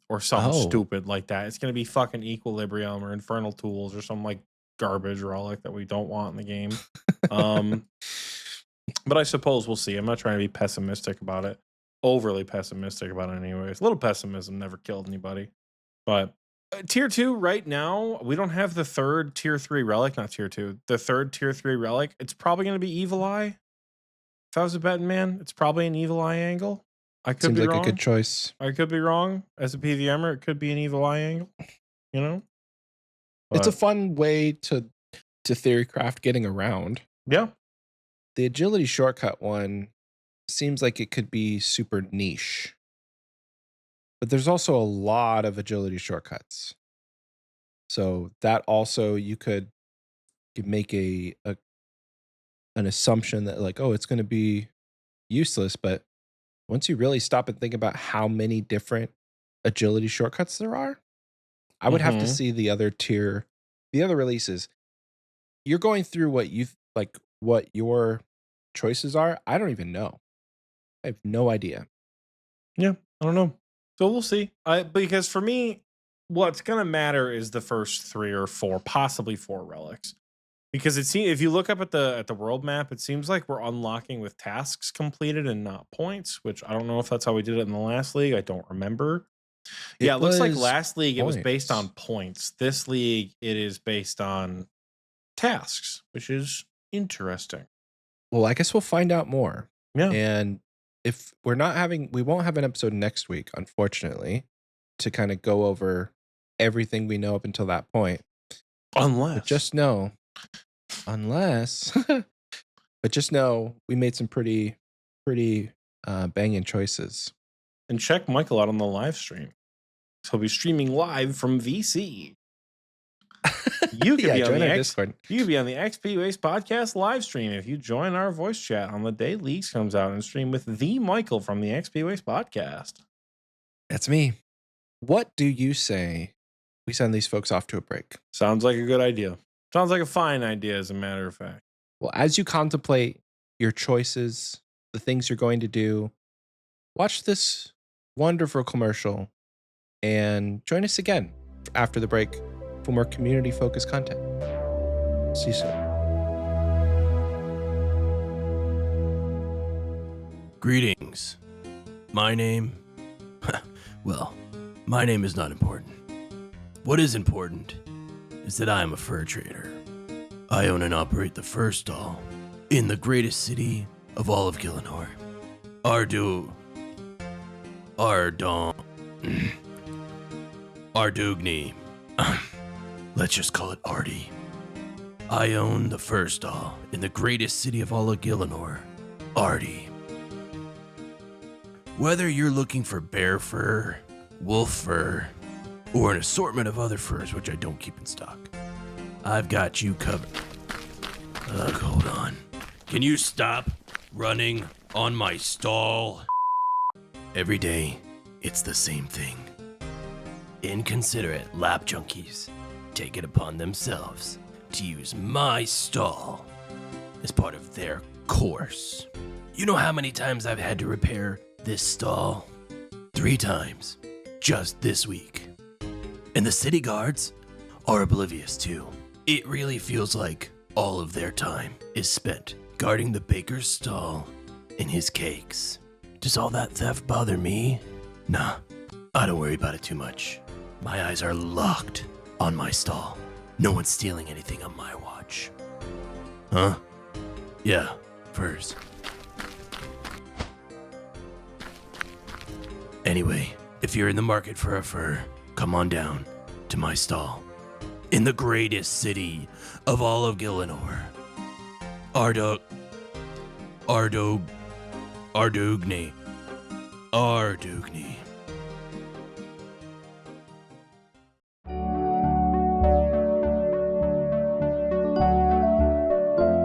or something Oh, stupid like that. It's gonna be fucking Equilibrium or Infernal Tools or some like garbage relic that we don't want in the game. Um, but I suppose we'll see. I'm not trying to be pessimistic about it. Overly pessimistic about it anyways. A little pessimism never killed anybody. But tier 2 right now, we don't have the third tier 3 relic, not tier 2. The third tier 3 relic, it's probably going to be Evil Eye. If I was a betting man, it's probably an Evil Eye angle. I could seems be like a good wrong. choice. I could be wrong. As a PVMer, it could be an Evil Eye angle, you know? It's a But fun way to theorycraft getting around. yeah. The agility shortcut one seems like it could be super niche. But there's also a lot of agility shortcuts. So that also you could make an assumption that like, oh, it's going to be useless, but once you really stop and think about how many different agility shortcuts there are, I would have to Mm-hmm. see the other releases. You're going through what your choices are. I don't even know. I have no idea. Yeah. I don't know. So we'll see. Because for me, what's going to matter is the first 3 or 4, possibly 4 relics. Because it seems if you look up at the world map, it seems like we're unlocking with tasks completed and not points, which I don't know if that's how we did it in the last league. I don't remember. Yeah, It it looks like was last league it was based on points. points. This league it is based on tasks, which is interesting. Well, I guess we'll find out more. Yeah. And if we won't have an episode next week, unfortunately, to kind of go over everything we know up until that point. But Unless just know, unless, but just know we made some pretty banging choices. and check Michael out on the live stream. He'll be streaming live from VC. You could Yeah, be on join the our Discord. You could be on the Xpwaste podcast live stream if you join our voice chat on the day Leaks comes out and stream with the Michael from the Xpwaste podcast. That's me. What do you say we send these folks off to a break? Sounds like a good idea. Sounds like a fine idea, as a matter of fact. Well, as you contemplate your choices, the things you're going to do, watch this wonderful commercial and join us again after the break for more community focused content. See you soon. Greetings. My name? Well, my name is not important. What is important is that I am a fur trader. I own and operate the fur stall in the greatest city of all of Gillinor. Ardugni. Let's just call it Artie. I own the fur stall in the greatest city of all of Gillinor, Artie. Whether you're looking for bear fur, wolf fur, or an assortment of other furs which I don't keep in stock, I've got you covered. Hold on. Can you stop running on my stall? Every day, it's the same thing. Inconsiderate lap junkies take it upon themselves to use my stall as part of their course. You know how many times I've had to repair this stall? 3 times, just this week. And the city guards are oblivious too. It really feels like all of their time is spent guarding the baker's stall and his cakes. Does all that theft bother me? Nah, I don't worry about it too much. My eyes are locked on my stall. No one's stealing anything on my watch. Huh? Yeah, furs. Anyway, if you're in the market for a fur, come on down to my stall in the greatest city of all of Gillinor. Ardugni.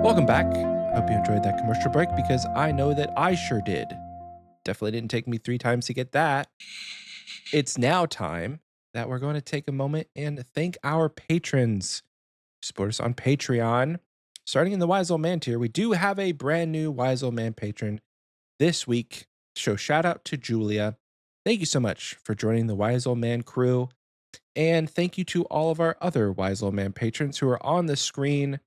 Welcome back. Hope you enjoyed that commercial break because I know that I sure did. Definitely didn't take me 3 times to get that. It's now time that we're going to take a moment and thank our patrons. Support us on Patreon. Starting in the Wise Old Man tier, we do have a brand new Wise Old Man patron this week. So shout out to Julia. Thank you so much for joining the Wise Old Man crew. And thank you to all of our other Wise Old Man patrons who are on the screen.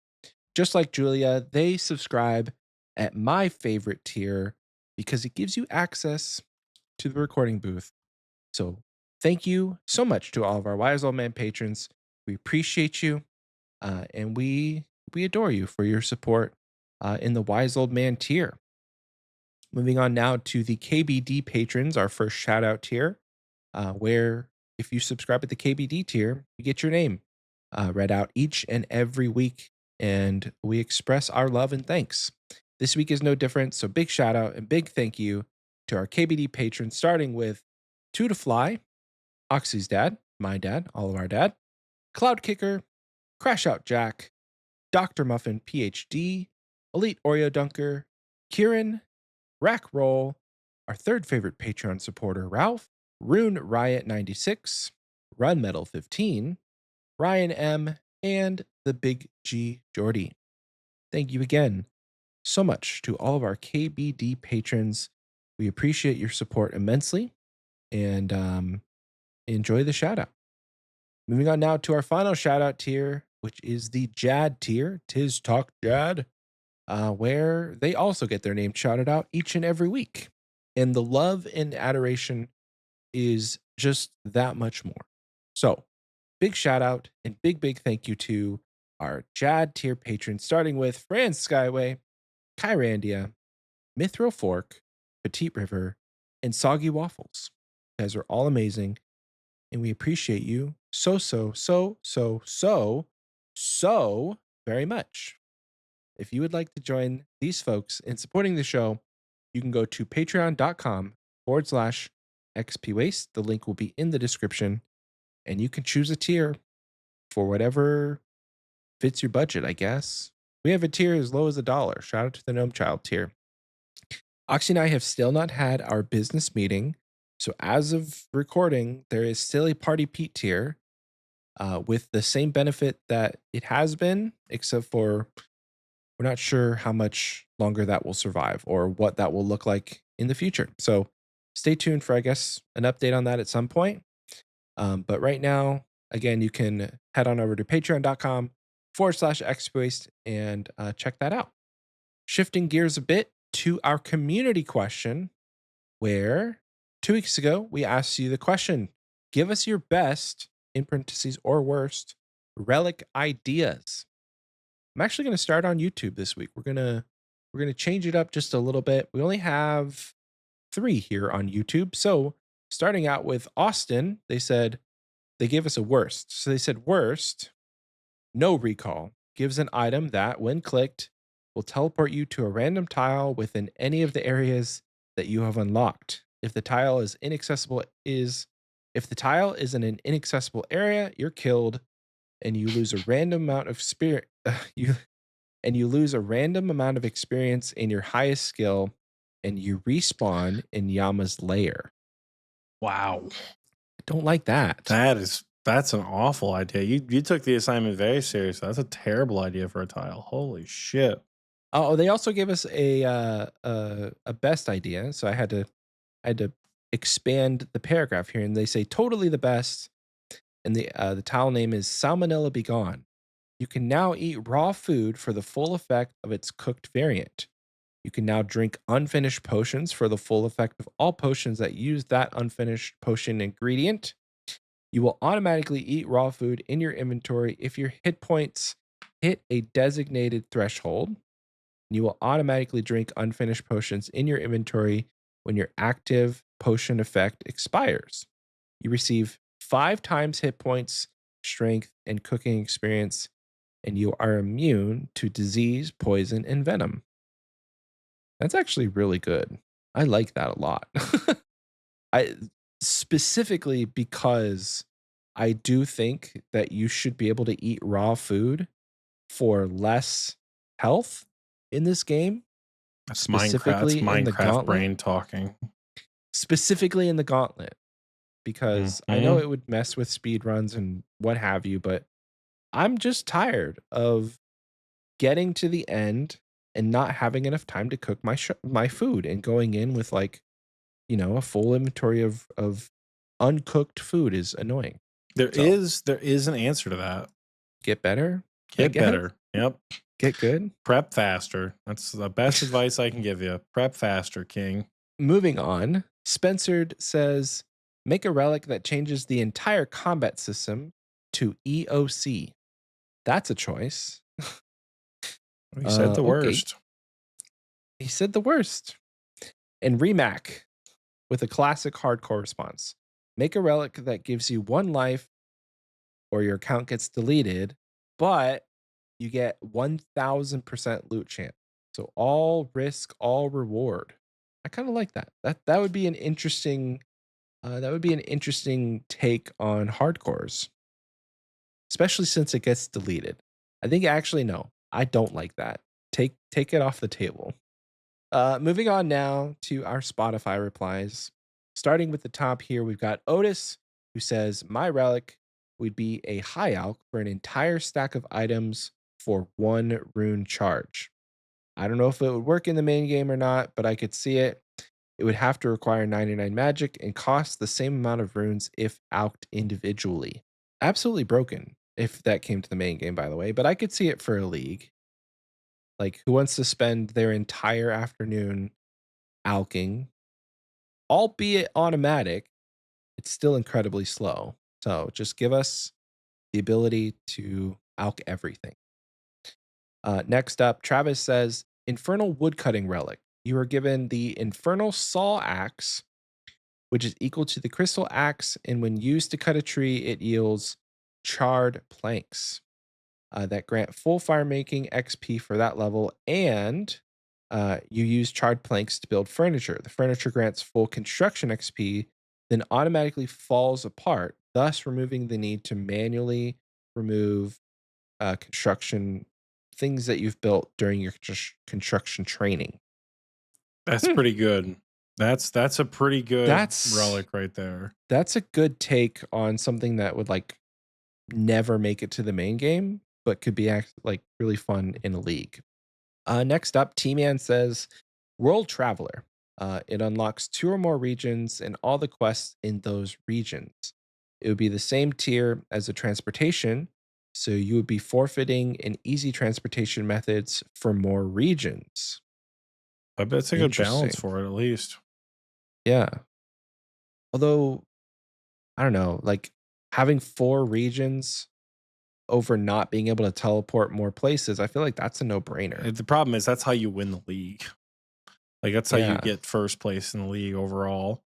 Just like Julia, they subscribe at my favorite tier because it gives you access to the recording booth. So thank you so much to all of our Wise Old Man patrons. We appreciate you, and we adore you for your support in the Wise Old Man tier. Moving on now to the KBD patrons, our first shout out tier, where if you subscribe at the KBD tier, you get your name read out each and every week, and we express our love and thanks. This week is no different, so big shout out and big thank you to our KBD patrons, starting with Two to Fly, Oxie's dad, my dad, all of our dad, Cloud Kicker, Crash Out Jack, Dr. Muffin PhD, Elite Oreo Dunker, Kieran, Rack Roll, our third favorite Patreon supporter, Ralph, Rune Riot 96, Run Metal 15, Ryan M, and the Big G Jordy. Thank you again so much to all of our KBD patrons. We appreciate your support immensely and enjoy the shout out. Moving on now to our final shout out tier, which is the Jad tier, Tis Talk Jad, where they also get their name shouted out each and every week. And the love and adoration is just that much more. So, big shout out and big thank you to our Jad tier patrons, starting with Franz Skyway, Kyrandia, Mithril Fork, Petite River, and Soggy Waffles. You guys are all amazing, and we appreciate you so very much. If you would like to join these folks in supporting the show, you can go to patreon.com/xpwaste. The link will be in the description, and you can choose a tier for whatever fits your budget, I guess. We have a tier as low as $1. Shout out to the Gnome Child tier. Oxie and I have still not had our business meeting. So as of recording, there is still a Party Pete tier with the same benefit that it has been, except for we're not sure how much longer that will survive or what that will look like in the future. So stay tuned for, I guess, an update on that at some point. But right now, again, you can head on over to patreon.com/Xpwaste and check that out. Shifting gears a bit to our community question, where 2 weeks ago we asked you the question: give us your best, in parentheses, or worst, relic ideas. I'm actually going to start on YouTube this week. We're gonna change it up just a little bit. We only have 3 here on YouTube. So starting out with Austin, they gave us a worst. So they said worst, no recall, gives an item that, when clicked, will teleport you to a random tile within any of the areas that you have unlocked. If the tile is in an inaccessible area, you're killed and you lose a random amount of spirit you lose a random amount of experience in your highest skill and you respawn in Yama's lair. Wow. I don't like that. That's an awful idea. You took the assignment very seriously. That's a terrible idea for a tile. Holy shit. Oh, they also gave us a best idea, so I had to expand the paragraph here, and they say totally the best, and the tile name is Salmonella Begone. You can now eat raw food for the full effect of its cooked variant. You can now drink unfinished potions for the full effect of all potions that use that unfinished potion ingredient. You will automatically eat raw food in your inventory if your hit points hit a designated threshold. You will automatically drink unfinished potions in your inventory when your active potion effect expires. You receive 5 times hit points, strength, and cooking experience, and you are immune to disease, poison, and venom. That's actually really good. I like that a lot. I specifically because I do think that you should be able to eat raw food for less health in this game, That's specifically in the Minecraft gauntlet. brain talking. Specifically in the gauntlet, because I know Mhm. it would mess with speed runs and what have you, but I'm just tired of getting to the end and not having enough time to cook my food and going in with like, a full inventory of uncooked food is annoying. So There is an answer to that. get better, I Get guess. better. Yep. Get good. Prep faster. That's the best advice I can give you. Prep faster, King. Moving on, Spencer says, make a relic that changes the entire combat system to EOC. That's a choice. He said the Okay. worst. He said the worst. And Remac with a classic hardcore response. Make a relic that gives you 1 life or your account gets deleted, but you get 1000% loot chance. So all risk, all reward. I kind of like that. That would be an interesting take on hardcores, especially since it gets deleted. I think actually no, I don't like that. Take it off the table. Moving on now to our Spotify replies. Starting with the top here, we've got Otis, who says, my relic would be a high alch for an entire stack of items for 1 rune charge. I don't know if it would work in the main game or not, but I could see it. It would have to require 99 magic and cost the same amount of runes if alched individually. Absolutely broken if that came to the main game, by the way, but I could see it for a league. Like, who wants to spend their entire afternoon alching, albeit automatic? It's still incredibly slow. So just give us the ability to alch everything. Next up, Travis says, Infernal Woodcutting Relic. You are given the Infernal Saw Axe, which is equal to the Crystal Axe, and when used to cut a tree, it yields charred planks that grant full fire making XP for that level, and you use charred planks to build furniture. The furniture grants full construction XP, then automatically falls apart, thus removing the need to manually remove construction things that you've built during your construction training. That's pretty good. That's a pretty good That's relic right there. That's a good take on something that would like never make it to the main game, but could be like really fun in a league. Next up, T-Man says, World Traveler. It unlocks 2 or more regions and all the quests in those regions. It would be the same tier as the transportation, so you would be forfeiting an easy transportation methods for more regions. I bet it's a good balance Interesting. for it, at least. Yeah. Although, I don't know, like having 4 regions over not being able to teleport more places, I feel like that's a no-brainer. The problem is that's how you win the league. Like that's how you Yeah. get first place in the league overall.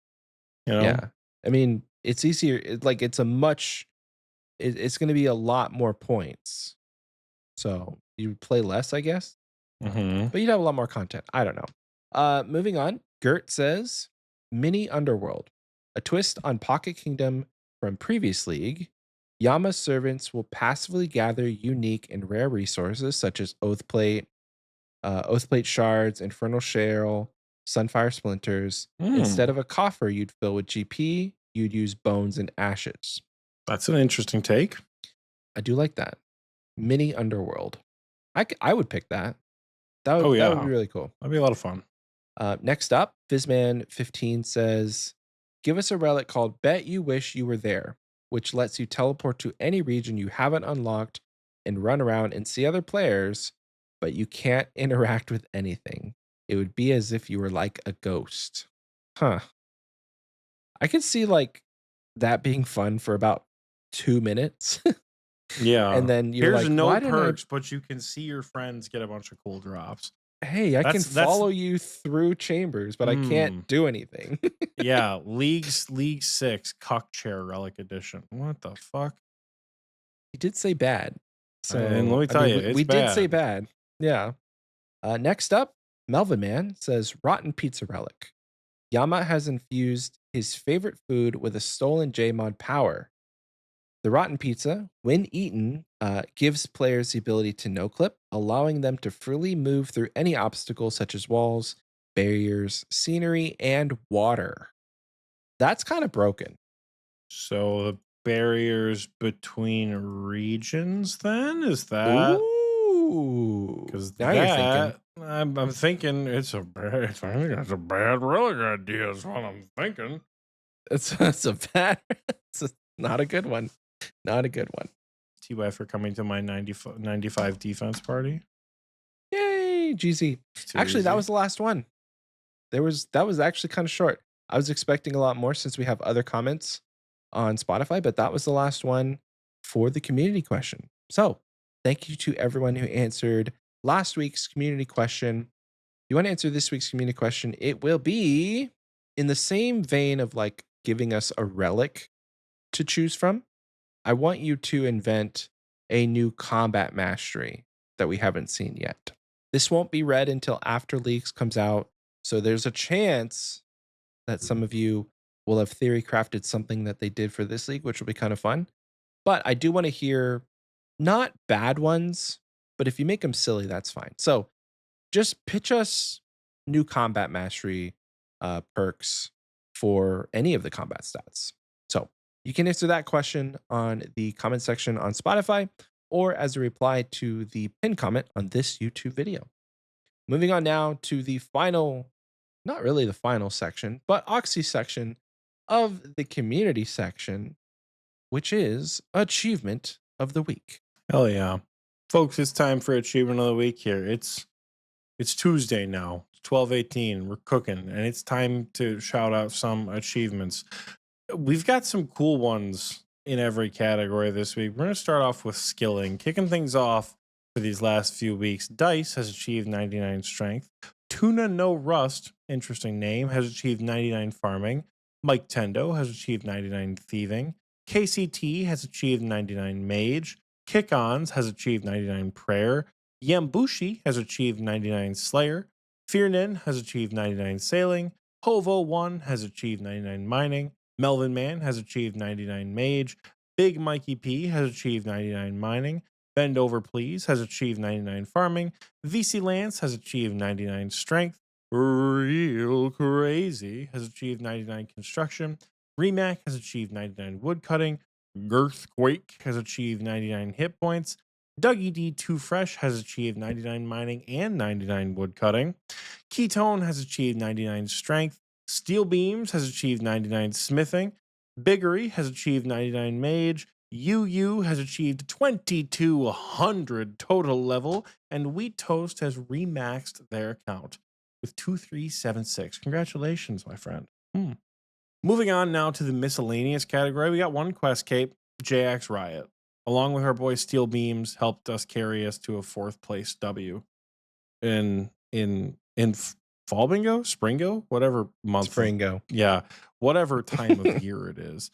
You know? Yeah. I mean, it's easier. Like it's a much. It's going to be a lot more points. So you play less, I guess, Mm-hmm. but you'd have a lot more content. I don't know. Moving on. Gert says, "Mini Underworld, a twist on Pocket Kingdom from previous league. Yama's servants will passively gather unique and rare resources such as Oathplate shards, Infernal Shale, Sunfire splinters. Instead Mm, of a coffer you'd fill with GP, you'd use bones and ashes." that's an interesting take. I do like that. Mini Underworld. I would pick that. Oh That would be yeah, really cool. that'd be a lot of fun. Next up, Fizzman15 says, "Give us a relic called Bet You Wish You Were There, which lets you teleport to any region you haven't unlocked and run around and see other players, but you can't interact with anything. It would be as if you were like a ghost." Huh. I could see like that being fun for about 2 minutes. And Yeah. then you're Here's like, no why didn't I perks, but you can see your friends get a bunch of cool drops. hey, I can That's follow you through chambers, but I can't mm, do anything. yeah. League 6 Cuck Chair Relic Edition. What the fuck? He did say bad. And let So, me I tell mean, you, it's we did say bad. bad. Yeah. Next up, Melvin Man says Rotten Pizza Relic. Yama has infused his favorite food with a stolen Jmod power. The rotten pizza, when eaten, gives players the ability to no clip, allowing them to freely move through any obstacles such as walls, barriers, scenery, and water. That's kind of broken. So the barriers between regions then is that Ooh. because Now you're thinking. that I'm thinking it's a bad. I think that's a bad relic idea. Is what I'm thinking. That's a bad. It's not a good one. Not a good one. TY for coming to my 95 defense party. Yay, GZ. It's too Actually, that easy. was the last one. That was actually kind of short. I was expecting a lot more since we have other comments on Spotify, but that was the last one for the community question. So, thank you to everyone who answered last week's community question. If you want to answer this week's community question, it will be in the same vein of like giving us a relic to choose from. I want you to invent a new combat mastery that we haven't seen yet. This won't be read until after Leaks comes out. So there's a chance that some of you will have theory crafted something that they did for this league, which will be kind of fun. But I do want to hear not bad ones, but if you make them silly, that's fine. So just pitch us new combat mastery perks for any of the combat stats. So you can answer that question on the comment section on Spotify or as a reply to the pinned comment on this YouTube video. Moving on now to the final, not really the final section, but Oxie section of the community section, which is Achievement of the Week. Hell yeah, folks! It's time for achievement of the week here. It's Tuesday now. It's 12:18. We're cooking, and it's time to shout out some achievements. We've got some cool ones in every category this week. We're going to start off with skilling, kicking things off for these last few weeks. Dice has achieved 99 strength. Tuna No Rust, interesting name, has achieved 99 farming. Mike Tendo has achieved 99 thieving. KCT has achieved 99 mage. Kick-Ons has achieved 99 prayer. Yambushi has achieved 99 slayer. Fearnin has achieved 99 sailing. Hovo1 has achieved 99 mining. Melvin Man has achieved 99 mage. Big Mikey P has achieved 99 mining. Bend Over Please has achieved 99 farming. VC Lance has achieved 99 strength. Real Crazy has achieved 99 construction. Remac has achieved 99 wood cutting. Girthquake has achieved 99 hit points. Dougie D2 Fresh has achieved 99 mining and 99 wood cutting. Ketone has achieved 99 strength. Steel Beams has achieved 99 smithing. Biggery has achieved 99 mage. UU has achieved 2200 total level. And Wheat Toast has remaxed their account with 2376. Congratulations, my friend. Moving on now to the miscellaneous category, we got one quest cape, JX Riot. along with our boy Steel Beams, helped us carry us to a 4th place W in fall bingo, springo, whatever month. Springo. Yeah, whatever time of year it is.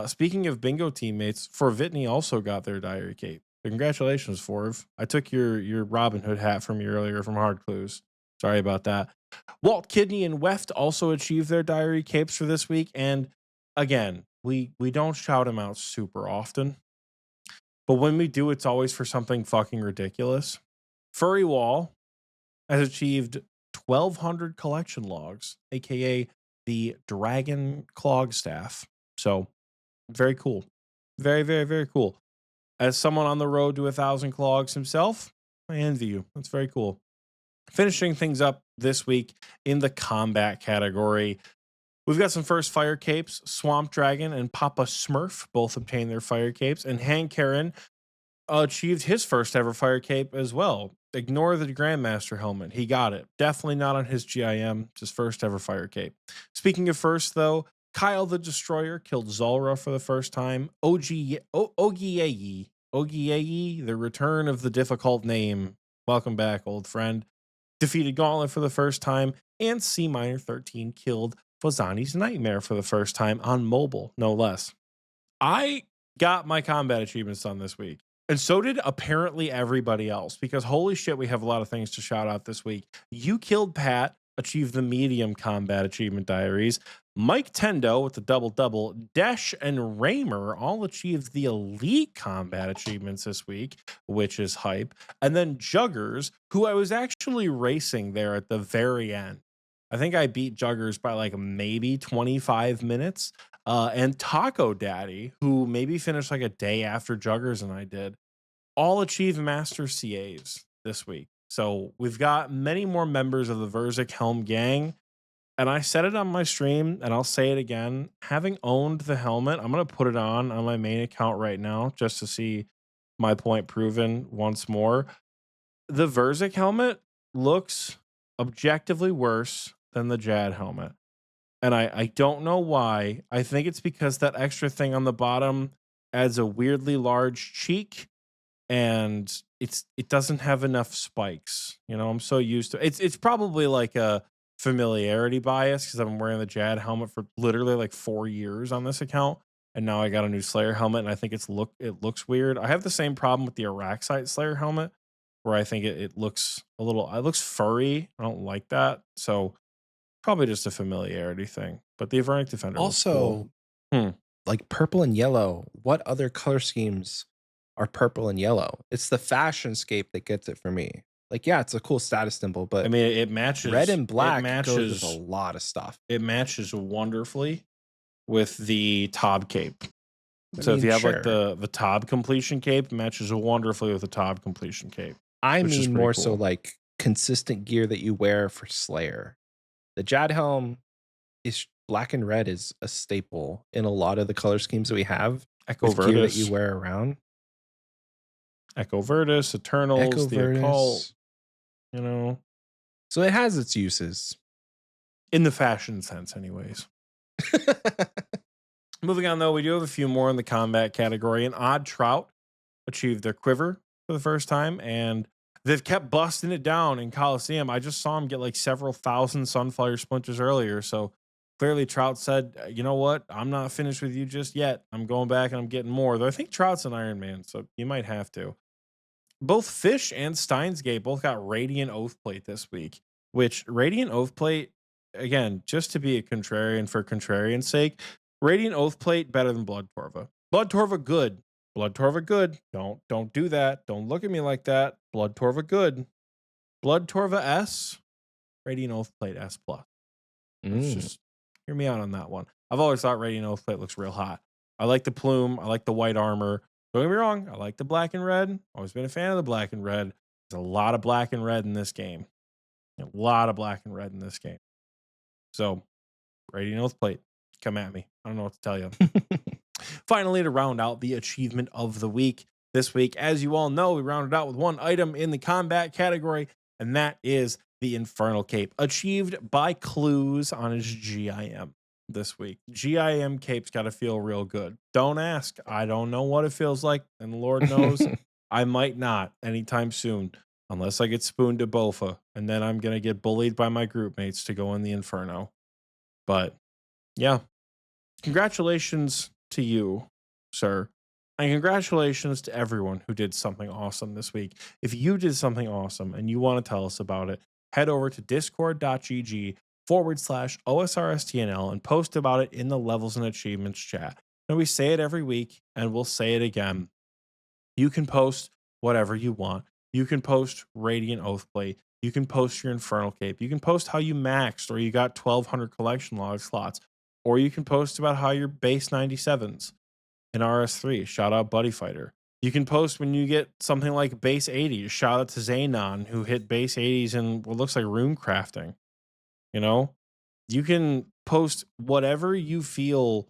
Speaking of bingo teammates, Forvitney also got their diary cape. Congratulations, Forv. I took your Robin Hood hat from you earlier from Hard Clues. Sorry about that. Walt Kidney and Weft also achieved their diary capes for this week. And again, we don't shout them out super often. But when we do, it's always for something fucking ridiculous. Furry Wall has achieved 1,200 collection logs, aka the Dragon Clog Staff. So very cool. Very, very, very cool. As someone on the road to 1,000 clogs himself, I envy you. That's very cool. Finishing things up this week in the combat category, we've got some first fire capes. Swamp Dragon and Papa Smurf both obtained their fire capes, and Hank Karen achieved his first ever fire cape as well. Ignore the Grandmaster helmet. He got it. Definitely not on his GIM. It's his first ever fire cape. Speaking of first, though, Kyle the Destroyer killed Zulra for the first time. Ogiegi, the return of the difficult name. Welcome back, old friend. Defeated Gauntlet for the first time. And C-13 killed Fozani's Nightmare for the first time on mobile, no less. I got my combat achievements done this week. And so did apparently everybody else, because holy shit, we have a lot of things to shout out this week. You Killed Pat achieved the medium combat achievement diaries. Mike Tendo with the double-double. Desh and Raymer all achieved the elite combat achievements this week, which is hype. And then Juggers, who I was actually racing there at the very end. I think I beat Juggers by like maybe 25 minutes. And Taco Daddy, who maybe finished like a day after Juggers and I did, all achieved Master CAs this week. So we've got many more members of the Verzik Helm gang. And I said it on my stream, and I'll say it again. Having owned the helmet, I'm going to put it on my main account right now just to see my point proven once more. The Verzik helmet looks objectively worse than the Jad helmet. And I don't know why. I think it's because that extra thing on the bottom adds a weirdly large cheek, and it doesn't have enough spikes. You know, I'm so used to it's probably like a familiarity bias because I've been wearing the Jad helmet for literally like 4 years on this account, and now I got a new Slayer helmet, and I think it looks weird. I have the same problem with the Araxite Slayer helmet, where I think it looks it looks furry. I don't like that, so probably just a familiarity thing. But the Avernic Defender Also, cool. like purple and yellow. What other color schemes are purple and yellow? It's the fashion scape that gets it for me. Like, yeah, it's a cool status symbol, but I mean, it matches red and black matches goes with a lot of stuff. It matches wonderfully with the Tob cape. So if you have like the Tob completion cape, matches wonderfully with the Tob completion cape. I mean more so like consistent gear that you wear for Slayer. The Jad helm is black and red is a staple in a lot of the color schemes that we have. Echo Gear that you wear around. Echo Virtus, Eternals, the Occult. You know, so it has its uses in the fashion sense, anyways. Moving on, though, we do have a few more in the combat category. An Odd Trout achieved their quiver for the first time, and they've kept busting it down in Coliseum. I just saw him get like several thousand Sunfire Splinters earlier, so clearly Trout said, you know what, I'm not finished with you just yet. I'm going back and I'm getting more. Though I think Trout's an Iron Man, so you might have to. Both Fish and Steinsgate both got Radiant Oathplate this week, which Radiant Oathplate, again, just to be a contrarian for contrarian's sake, Radiant Oathplate better than Blood Torva. Blood Torva good. Blood Torva good. Don't do that. Don't look at me like that. Blood Torva good. Blood Torva S. Radiant Oathplate S+. Just hear me out on that one. I've always thought Radiant Oathplate looks real hot. I like the plume. I like the white armor. Don't get me wrong, I like the black and red. Always been a fan of the black and red. There's a lot of black and red in this game. A lot of black and red in this game. So, Radiant Oathplate, come at me. I don't know what to tell you. Finally, to round out the achievement of the week, this week, as you all know, we rounded out with one item in the combat category, and that is the Infernal Cape, achieved by Clues on his GIM. this week. GIM cape's got to feel real good. Don't ask. I don't know what it feels like, and Lord knows I might not anytime soon, unless I get spooned to Bofa, and then I'm gonna get bullied by my group mates to go in the inferno. But yeah, congratulations to you, sir. And congratulations to everyone who did something awesome this week. If you did something awesome and you want to tell us about it, head over to discord.gg/OSRSTNL and post about it in the levels and achievements chat. And we say it every week and we'll say it again. You can post whatever you want. You can post Radiant Oathblade. You can post your Infernal Cape. You can post how you maxed or you got 1,200 collection log slots. Or you can post about how you're base 97s in RS3. Shout out Buddy Fighter. You can post when you get something like base 80. Shout out to Xenon, who hit base 80s in what looks like rune crafting. You know, you can post whatever you feel.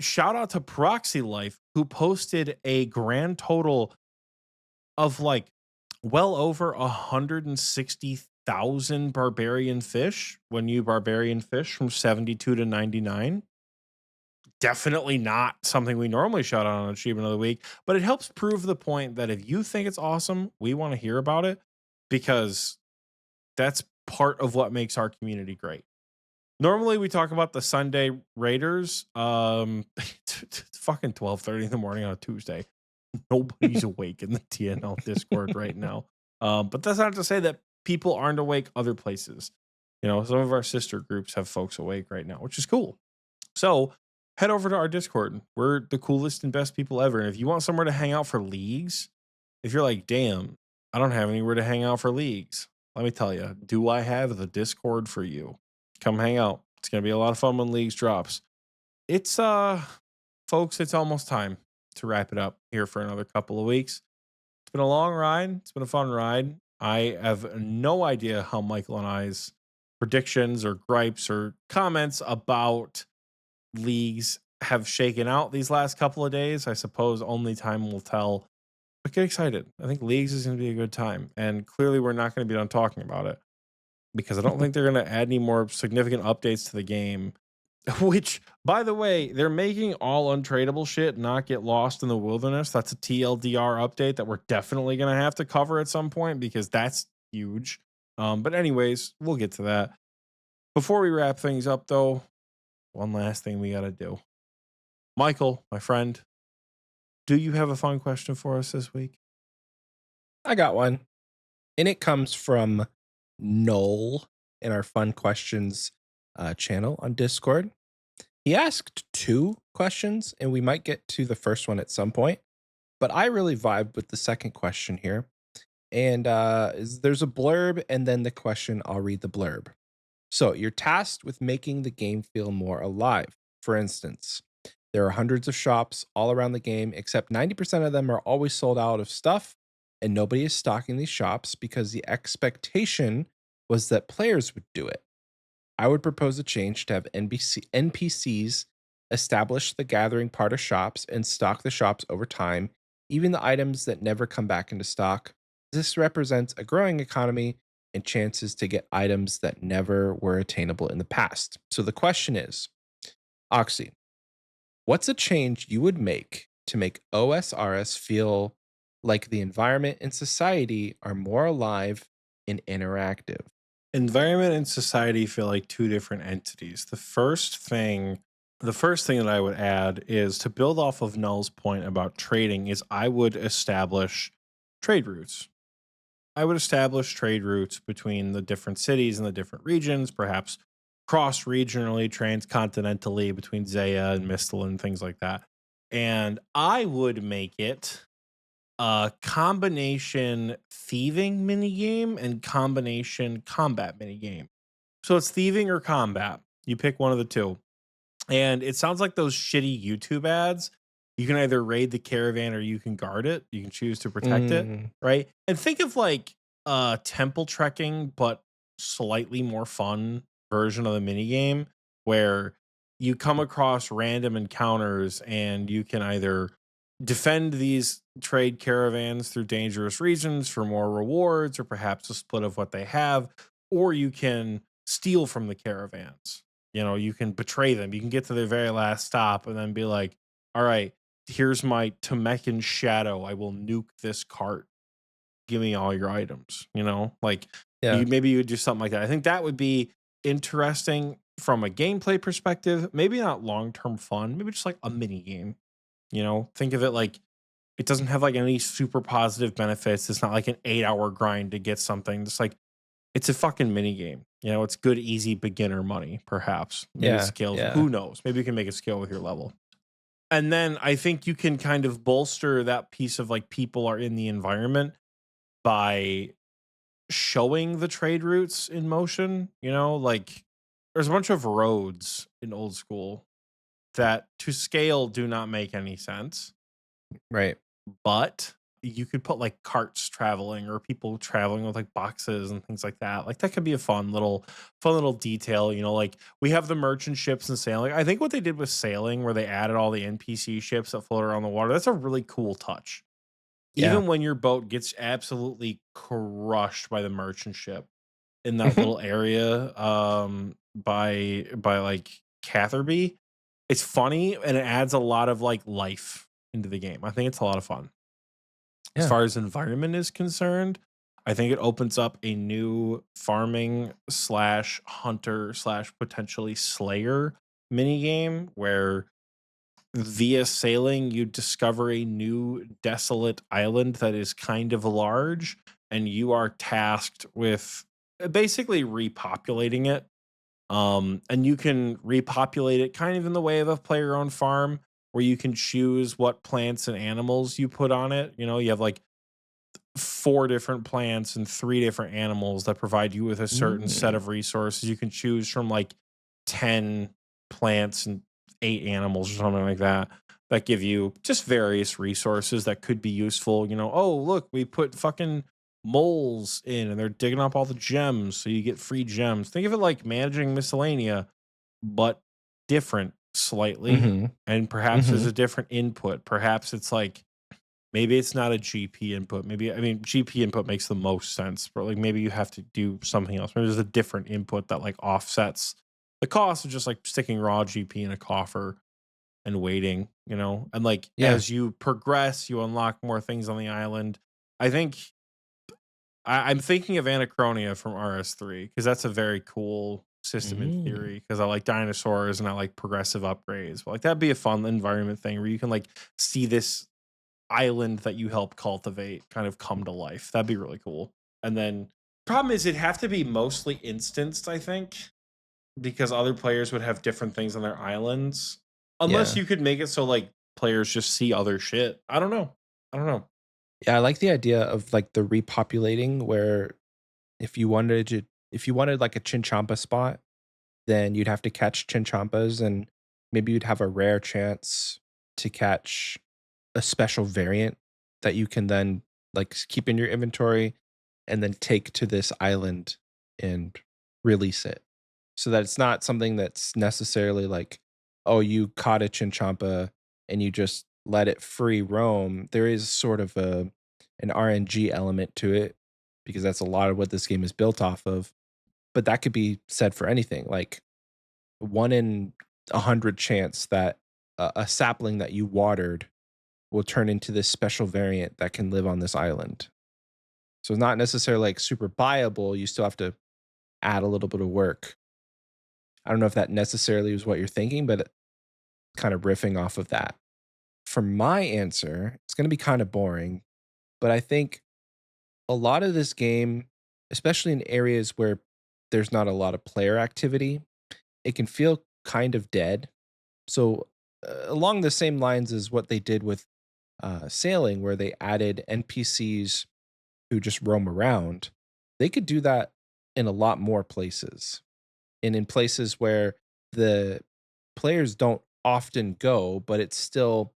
Shout out to Proxy Life, who posted a grand total of like well over 160,000 barbarian fish when you barbarian fish from 72 to 99. Definitely not something we normally shout out on Achievement of the Week, but it helps prove the point that if you think it's awesome, we want to hear about it because that's part of what makes our community great. Normally we talk about the Sunday Raiders. It's fucking 12:30 in the morning on a Tuesday. Nobody's awake in the TNL Discord right now. But that's not to say that people aren't awake other places. You know, some of our sister groups have folks awake right now, which is cool. So head over to our Discord. We're the coolest and best people ever. And if you want somewhere to hang out for leagues, if you're like, damn, I don't have anywhere to hang out for leagues, let me tell you, do I have the Discord for you? Come hang out. It's going to be a lot of fun when leagues drops. It's, folks, it's almost time to wrap it up here for another couple of weeks. It's been a long ride. It's been a fun ride. I have no idea how Michael and I's predictions or gripes or comments about leagues have shaken out these last couple of days. I suppose only time will tell. But get excited. I think leagues is going to be a good time. And clearly we're not going to be done talking about it because I don't think they're going to add any more significant updates to the game. Which, by the way, they're making all untradeable shit not get lost in the wilderness. That's a TLDR update that we're definitely going to have to cover at some point because that's huge. But anyways, we'll get to that. Before we wrap things up, though, one last thing we got to do. Michael, my friend, do you have a fun question for us this week? I got one. And it comes from Noel in our Fun Questions channel on Discord. He asked 2 questions, and we might get to the first one at some point. But I really vibed with the second question here. And there's a blurb, and then the question, I'll read the blurb. So you're tasked with making the game feel more alive. For instance, there are hundreds of shops all around the game, except 90% of them are always sold out of stuff, and nobody is stocking these shops because the expectation was that players would do it. I would propose a change to have NPCs establish the gathering part of shops and stock the shops over time, even the items that never come back into stock. This represents a growing economy and chances to get items that never were attainable in the past. So the question is, Oxie, what's a change you would make to make OSRS feel like the environment and society are more alive and interactive? Environment and society feel like 2 different entities. The first thing that I would add is to build off of Null's point about trading is I would establish trade routes. I would establish trade routes between the different cities and the different regions, perhaps cross-regionally, transcontinentally between Zaya and Mistel and things like that. And I would make it a combination thieving minigame and combination combat minigame. So it's thieving or combat. You pick one of the 2. And it sounds like those shitty YouTube ads. You can either raid the caravan or you can guard it. You can choose to protect it, right? And think of like temple trekking, but slightly more fun version of the minigame where you come across random encounters and you can either defend these trade caravans through dangerous regions for more rewards or perhaps a split of what they have, or you can steal from the caravans. You know, you can betray them. You can get to their very last stop and then be like, all right, here's my Temecan shadow. I will nuke this cart. Give me all your items. You know, like Yeah. you maybe you would do something like that. I think that would be interesting from a gameplay perspective. Maybe not long term fun. Maybe just like a mini game. You know, think of it like it doesn't have like any super positive benefits. It's not like an 8-hour grind to get something. Just like it's a fucking mini game. You know, it's good, easy beginner money, perhaps. Maybe it Yeah. scales. Yeah. Who knows? Maybe you can make it scale with your level. And then I think you can kind of bolster that piece of like people are in the environment by showing the trade routes in motion. You know, like there's a bunch of roads in old school that to scale do not make any sense, Right. but you could put like carts traveling or people traveling with like boxes and things like that. Like that could be a fun little detail. You know, like we have the merchant ships and sailing. I think what they did with sailing, where they added all the NPC ships that float around the water, that's a really cool touch. Yeah. Even when your boat gets absolutely crushed by the merchant ship in that little area by like Catherby, it's funny and it adds a lot of like life into the game. I think it's a lot of fun. As Yeah. far as environment is concerned, I think it opens up a new farming slash hunter slash potentially slayer mini game where via sailing you discover a new desolate island that is kind of large, and you are tasked with basically repopulating it. And you can repopulate it kind of in the way of a play your own farm, where you can choose what plants and animals you put on it. You know, you have like 4 different plants and 3 different animals that provide you with a certain set Mm. of resources. You can choose from like 10 plants and 8 animals or something like that that give you just various resources that could be useful. You know, oh, look, we put fucking moles in and they're digging up all the gems. So you get free gems. Think of it like managing miscellanea, but different slightly. Mhm. And perhaps there's Mhm. a different input. Perhaps it's like, maybe it's not a GP input. Maybe I mean GP input makes the most sense, but like maybe you have to do something else. Maybe there's a different input that like offsets the cost of just like sticking raw GP in a coffer and waiting, you know? And like Yeah. as you progress, you unlock more things on the island. I think I'm thinking of Anachronia from RS3 because that's a very cool system in Mm. theory because I like dinosaurs and I like progressive upgrades. But like that'd be a fun environment thing where you can like see this island that you help cultivate kind of come to life. That'd be really cool. And then problem is it'd have to be mostly instanced, I think, because other players would have different things on their islands. Unless Yeah. you could make it so like players just see other shit. I don't know. I don't know. Yeah, I like the idea of like the repopulating where if you wanted like a chinchompa spot, then you'd have to catch chinchompas and maybe you'd have a rare chance to catch a special variant that you can then like keep in your inventory and then take to this island and release it. So that it's not something that's necessarily like, oh, you caught a chinchompa and you just let it free roam. There is sort of an RNG element to it because that's a lot of what this game is built off of. But that could be said for anything. Like 1 in 100 chance that a sapling that you watered will turn into this special variant that can live on this island. So it's not necessarily like super buyable. You still have to add a little bit of work. I don't know if that necessarily is what you're thinking, but kind of riffing off of that. For my answer, it's going to be kind of boring, but I think a lot of this game, especially in areas where there's not a lot of player activity, it can feel kind of dead. So, along the same lines as what they did with sailing, where they added NPCs who just roam around, they could do that in a lot more places. And in places where the players don't often go, but it's still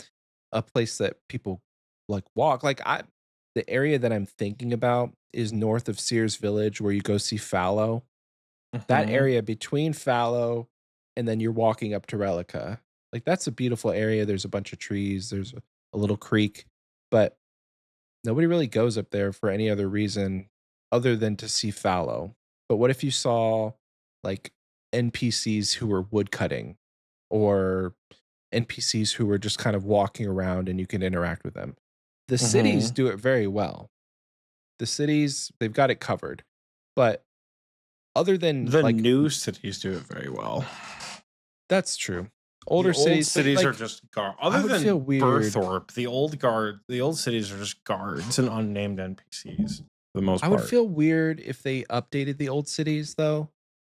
a place that people like walk. The area that I'm thinking about is north of Sears Village, where you go see Fallow. That Mhm. area between Fallow and then you're walking up to Relica. Like that's a beautiful area. There's a bunch of trees. There's a little creek, but nobody really goes up there for any other reason other than to see Fallow. But what if you saw like NPCs who were woodcutting or NPCs who were just kind of walking around and you can interact with them. The cities Hmm. do it very well. The cities, they've got it covered. But other than The like, new cities do it very well. that's true. The Older old cities, but cities are like, just I other would feel than weird. Burthorpe, the old cities are just guards and unnamed NPCs for the most I would part. feel weird if they updated the old cities though,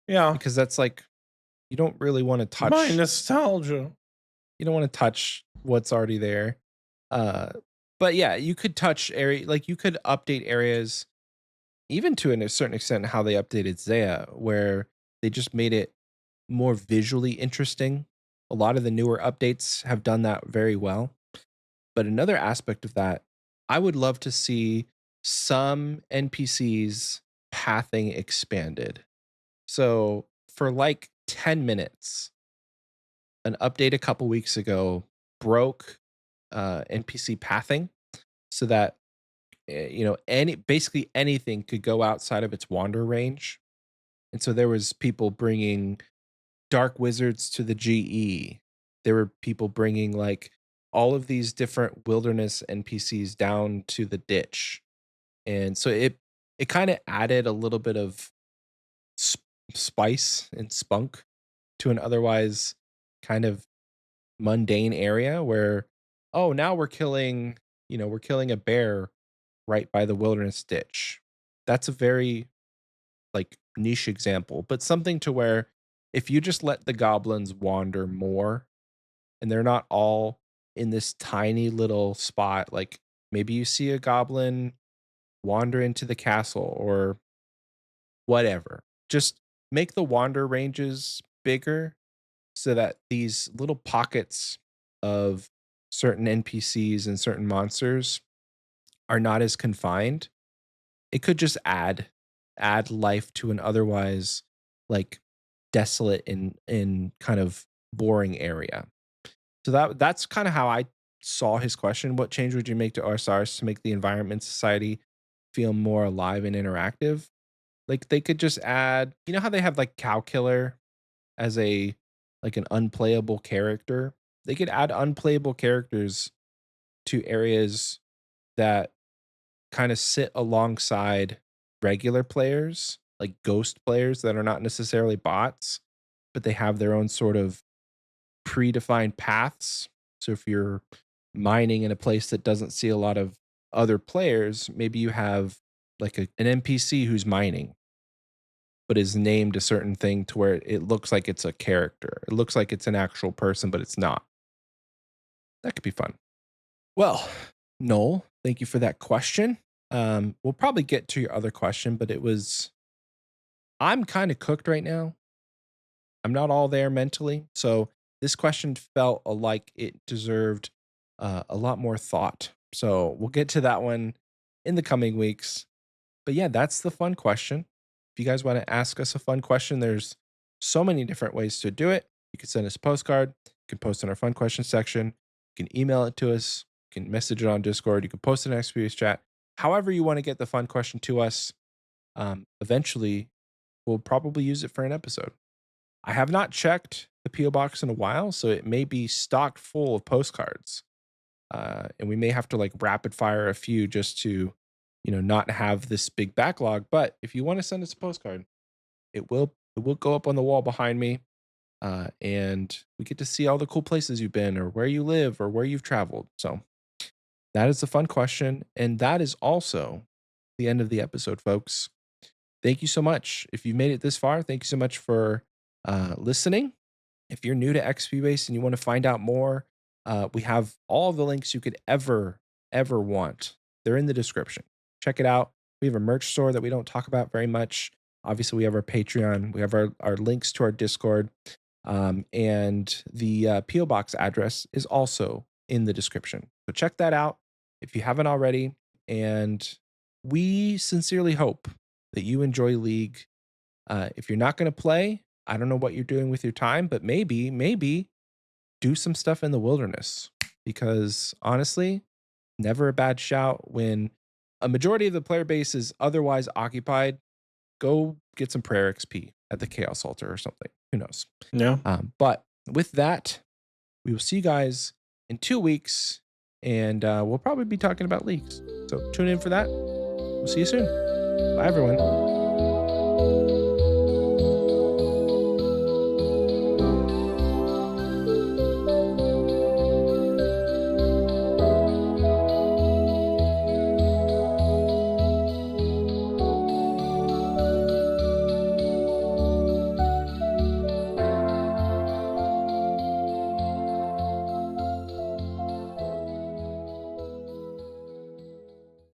Yeah. because that's like, you don't really want to My touch, nostalgia. you don't want to touch what's already there. Uh, but yeah, you could touch area, like you could update areas even to a certain extent how they updated Zaya, where they just made it more visually interesting. A lot of the newer updates have done that very well. But another aspect of that, I would love to see some NPCs pathing expanded. So for like 10 minutes, an update a couple weeks ago broke NPC pathing so that any basically anything could go outside of its wander range. And so there was people bringing dark wizards to the GE. There were people bringing like all of these different wilderness NPCs down to the ditch. And so it kind of added a little bit of sp- spice and spunk to an otherwise kind of mundane area where, oh, now we're killing a bear right by the wilderness ditch. That's a very like niche example, but something to where if you just let the goblins wander more and they're not all in this tiny little spot, like maybe you see a goblin wander into the castle or whatever. Just make the wander ranges bigger so that these little pockets of certain NPCs and certain monsters are not as confined. It could just add life to an otherwise like desolate and kind of boring area. So that's kind of how I saw his question. What change would you make to RSRs to make the environment society feel more alive and interactive? Like they could just add, you know how they have like Cow Killer as a like an unplayable character? They could add unplayable characters to areas that kind of sit alongside regular players, like ghost players that are not necessarily bots, but they have their own sort of predefined paths. So if you're mining in a place that doesn't see a lot of other players, maybe you have like an NPC who's mining, but is named a certain thing to where it looks like it's a character. It looks like it's an actual person, but it's not. That could be fun. Well, Noel, thank you for that question. We'll probably get to your other question, but I'm kind of cooked right now. I'm not all there mentally. So this question felt like it deserved a lot more thought. So we'll get to that one in the coming weeks. But yeah, that's the fun question. If you guys want to ask us a fun question, there's so many different ways to do it. You can send us a postcard. You can post in our fun question section. You can email it to us. You can message it on Discord. You can post it in Xpwaste chat. However you want to get the fun question to us. Eventually, we'll probably use it for an episode. I have not checked the PO box in a while, so it may be stocked full of postcards, and we may have to like rapid fire a few just to, not have this big backlog. But if you want to send us a postcard, it will go up on the wall behind me, and we get to see all the cool places you've been, or where you live, or where you've traveled. So that is the fun question, and that is also the end of the episode, folks. Thank you so much. If you made it this far, thank you so much for listening. If you're new to Xpwaste and you want to find out more, we have all the links you could ever want. They're in the description. Check it out. We have a merch store that we don't talk about very much. Obviously, we have our Patreon. We have our links to our Discord. And the P.O. Box address is also in the description. So check that out if you haven't already. And we sincerely hope that you enjoy League. If you're not going to play, I don't know what you're doing with your time, but maybe do some stuff in the wilderness because honestly, never a bad shout when a majority of the player base is otherwise occupied. Go get some prayer XP. at the Chaos Altar or something. Who knows? Yeah. But with that, we will see you guys in 2 weeks, and we'll probably be talking about leagues. So tune in for that. We'll see you soon. Bye, everyone.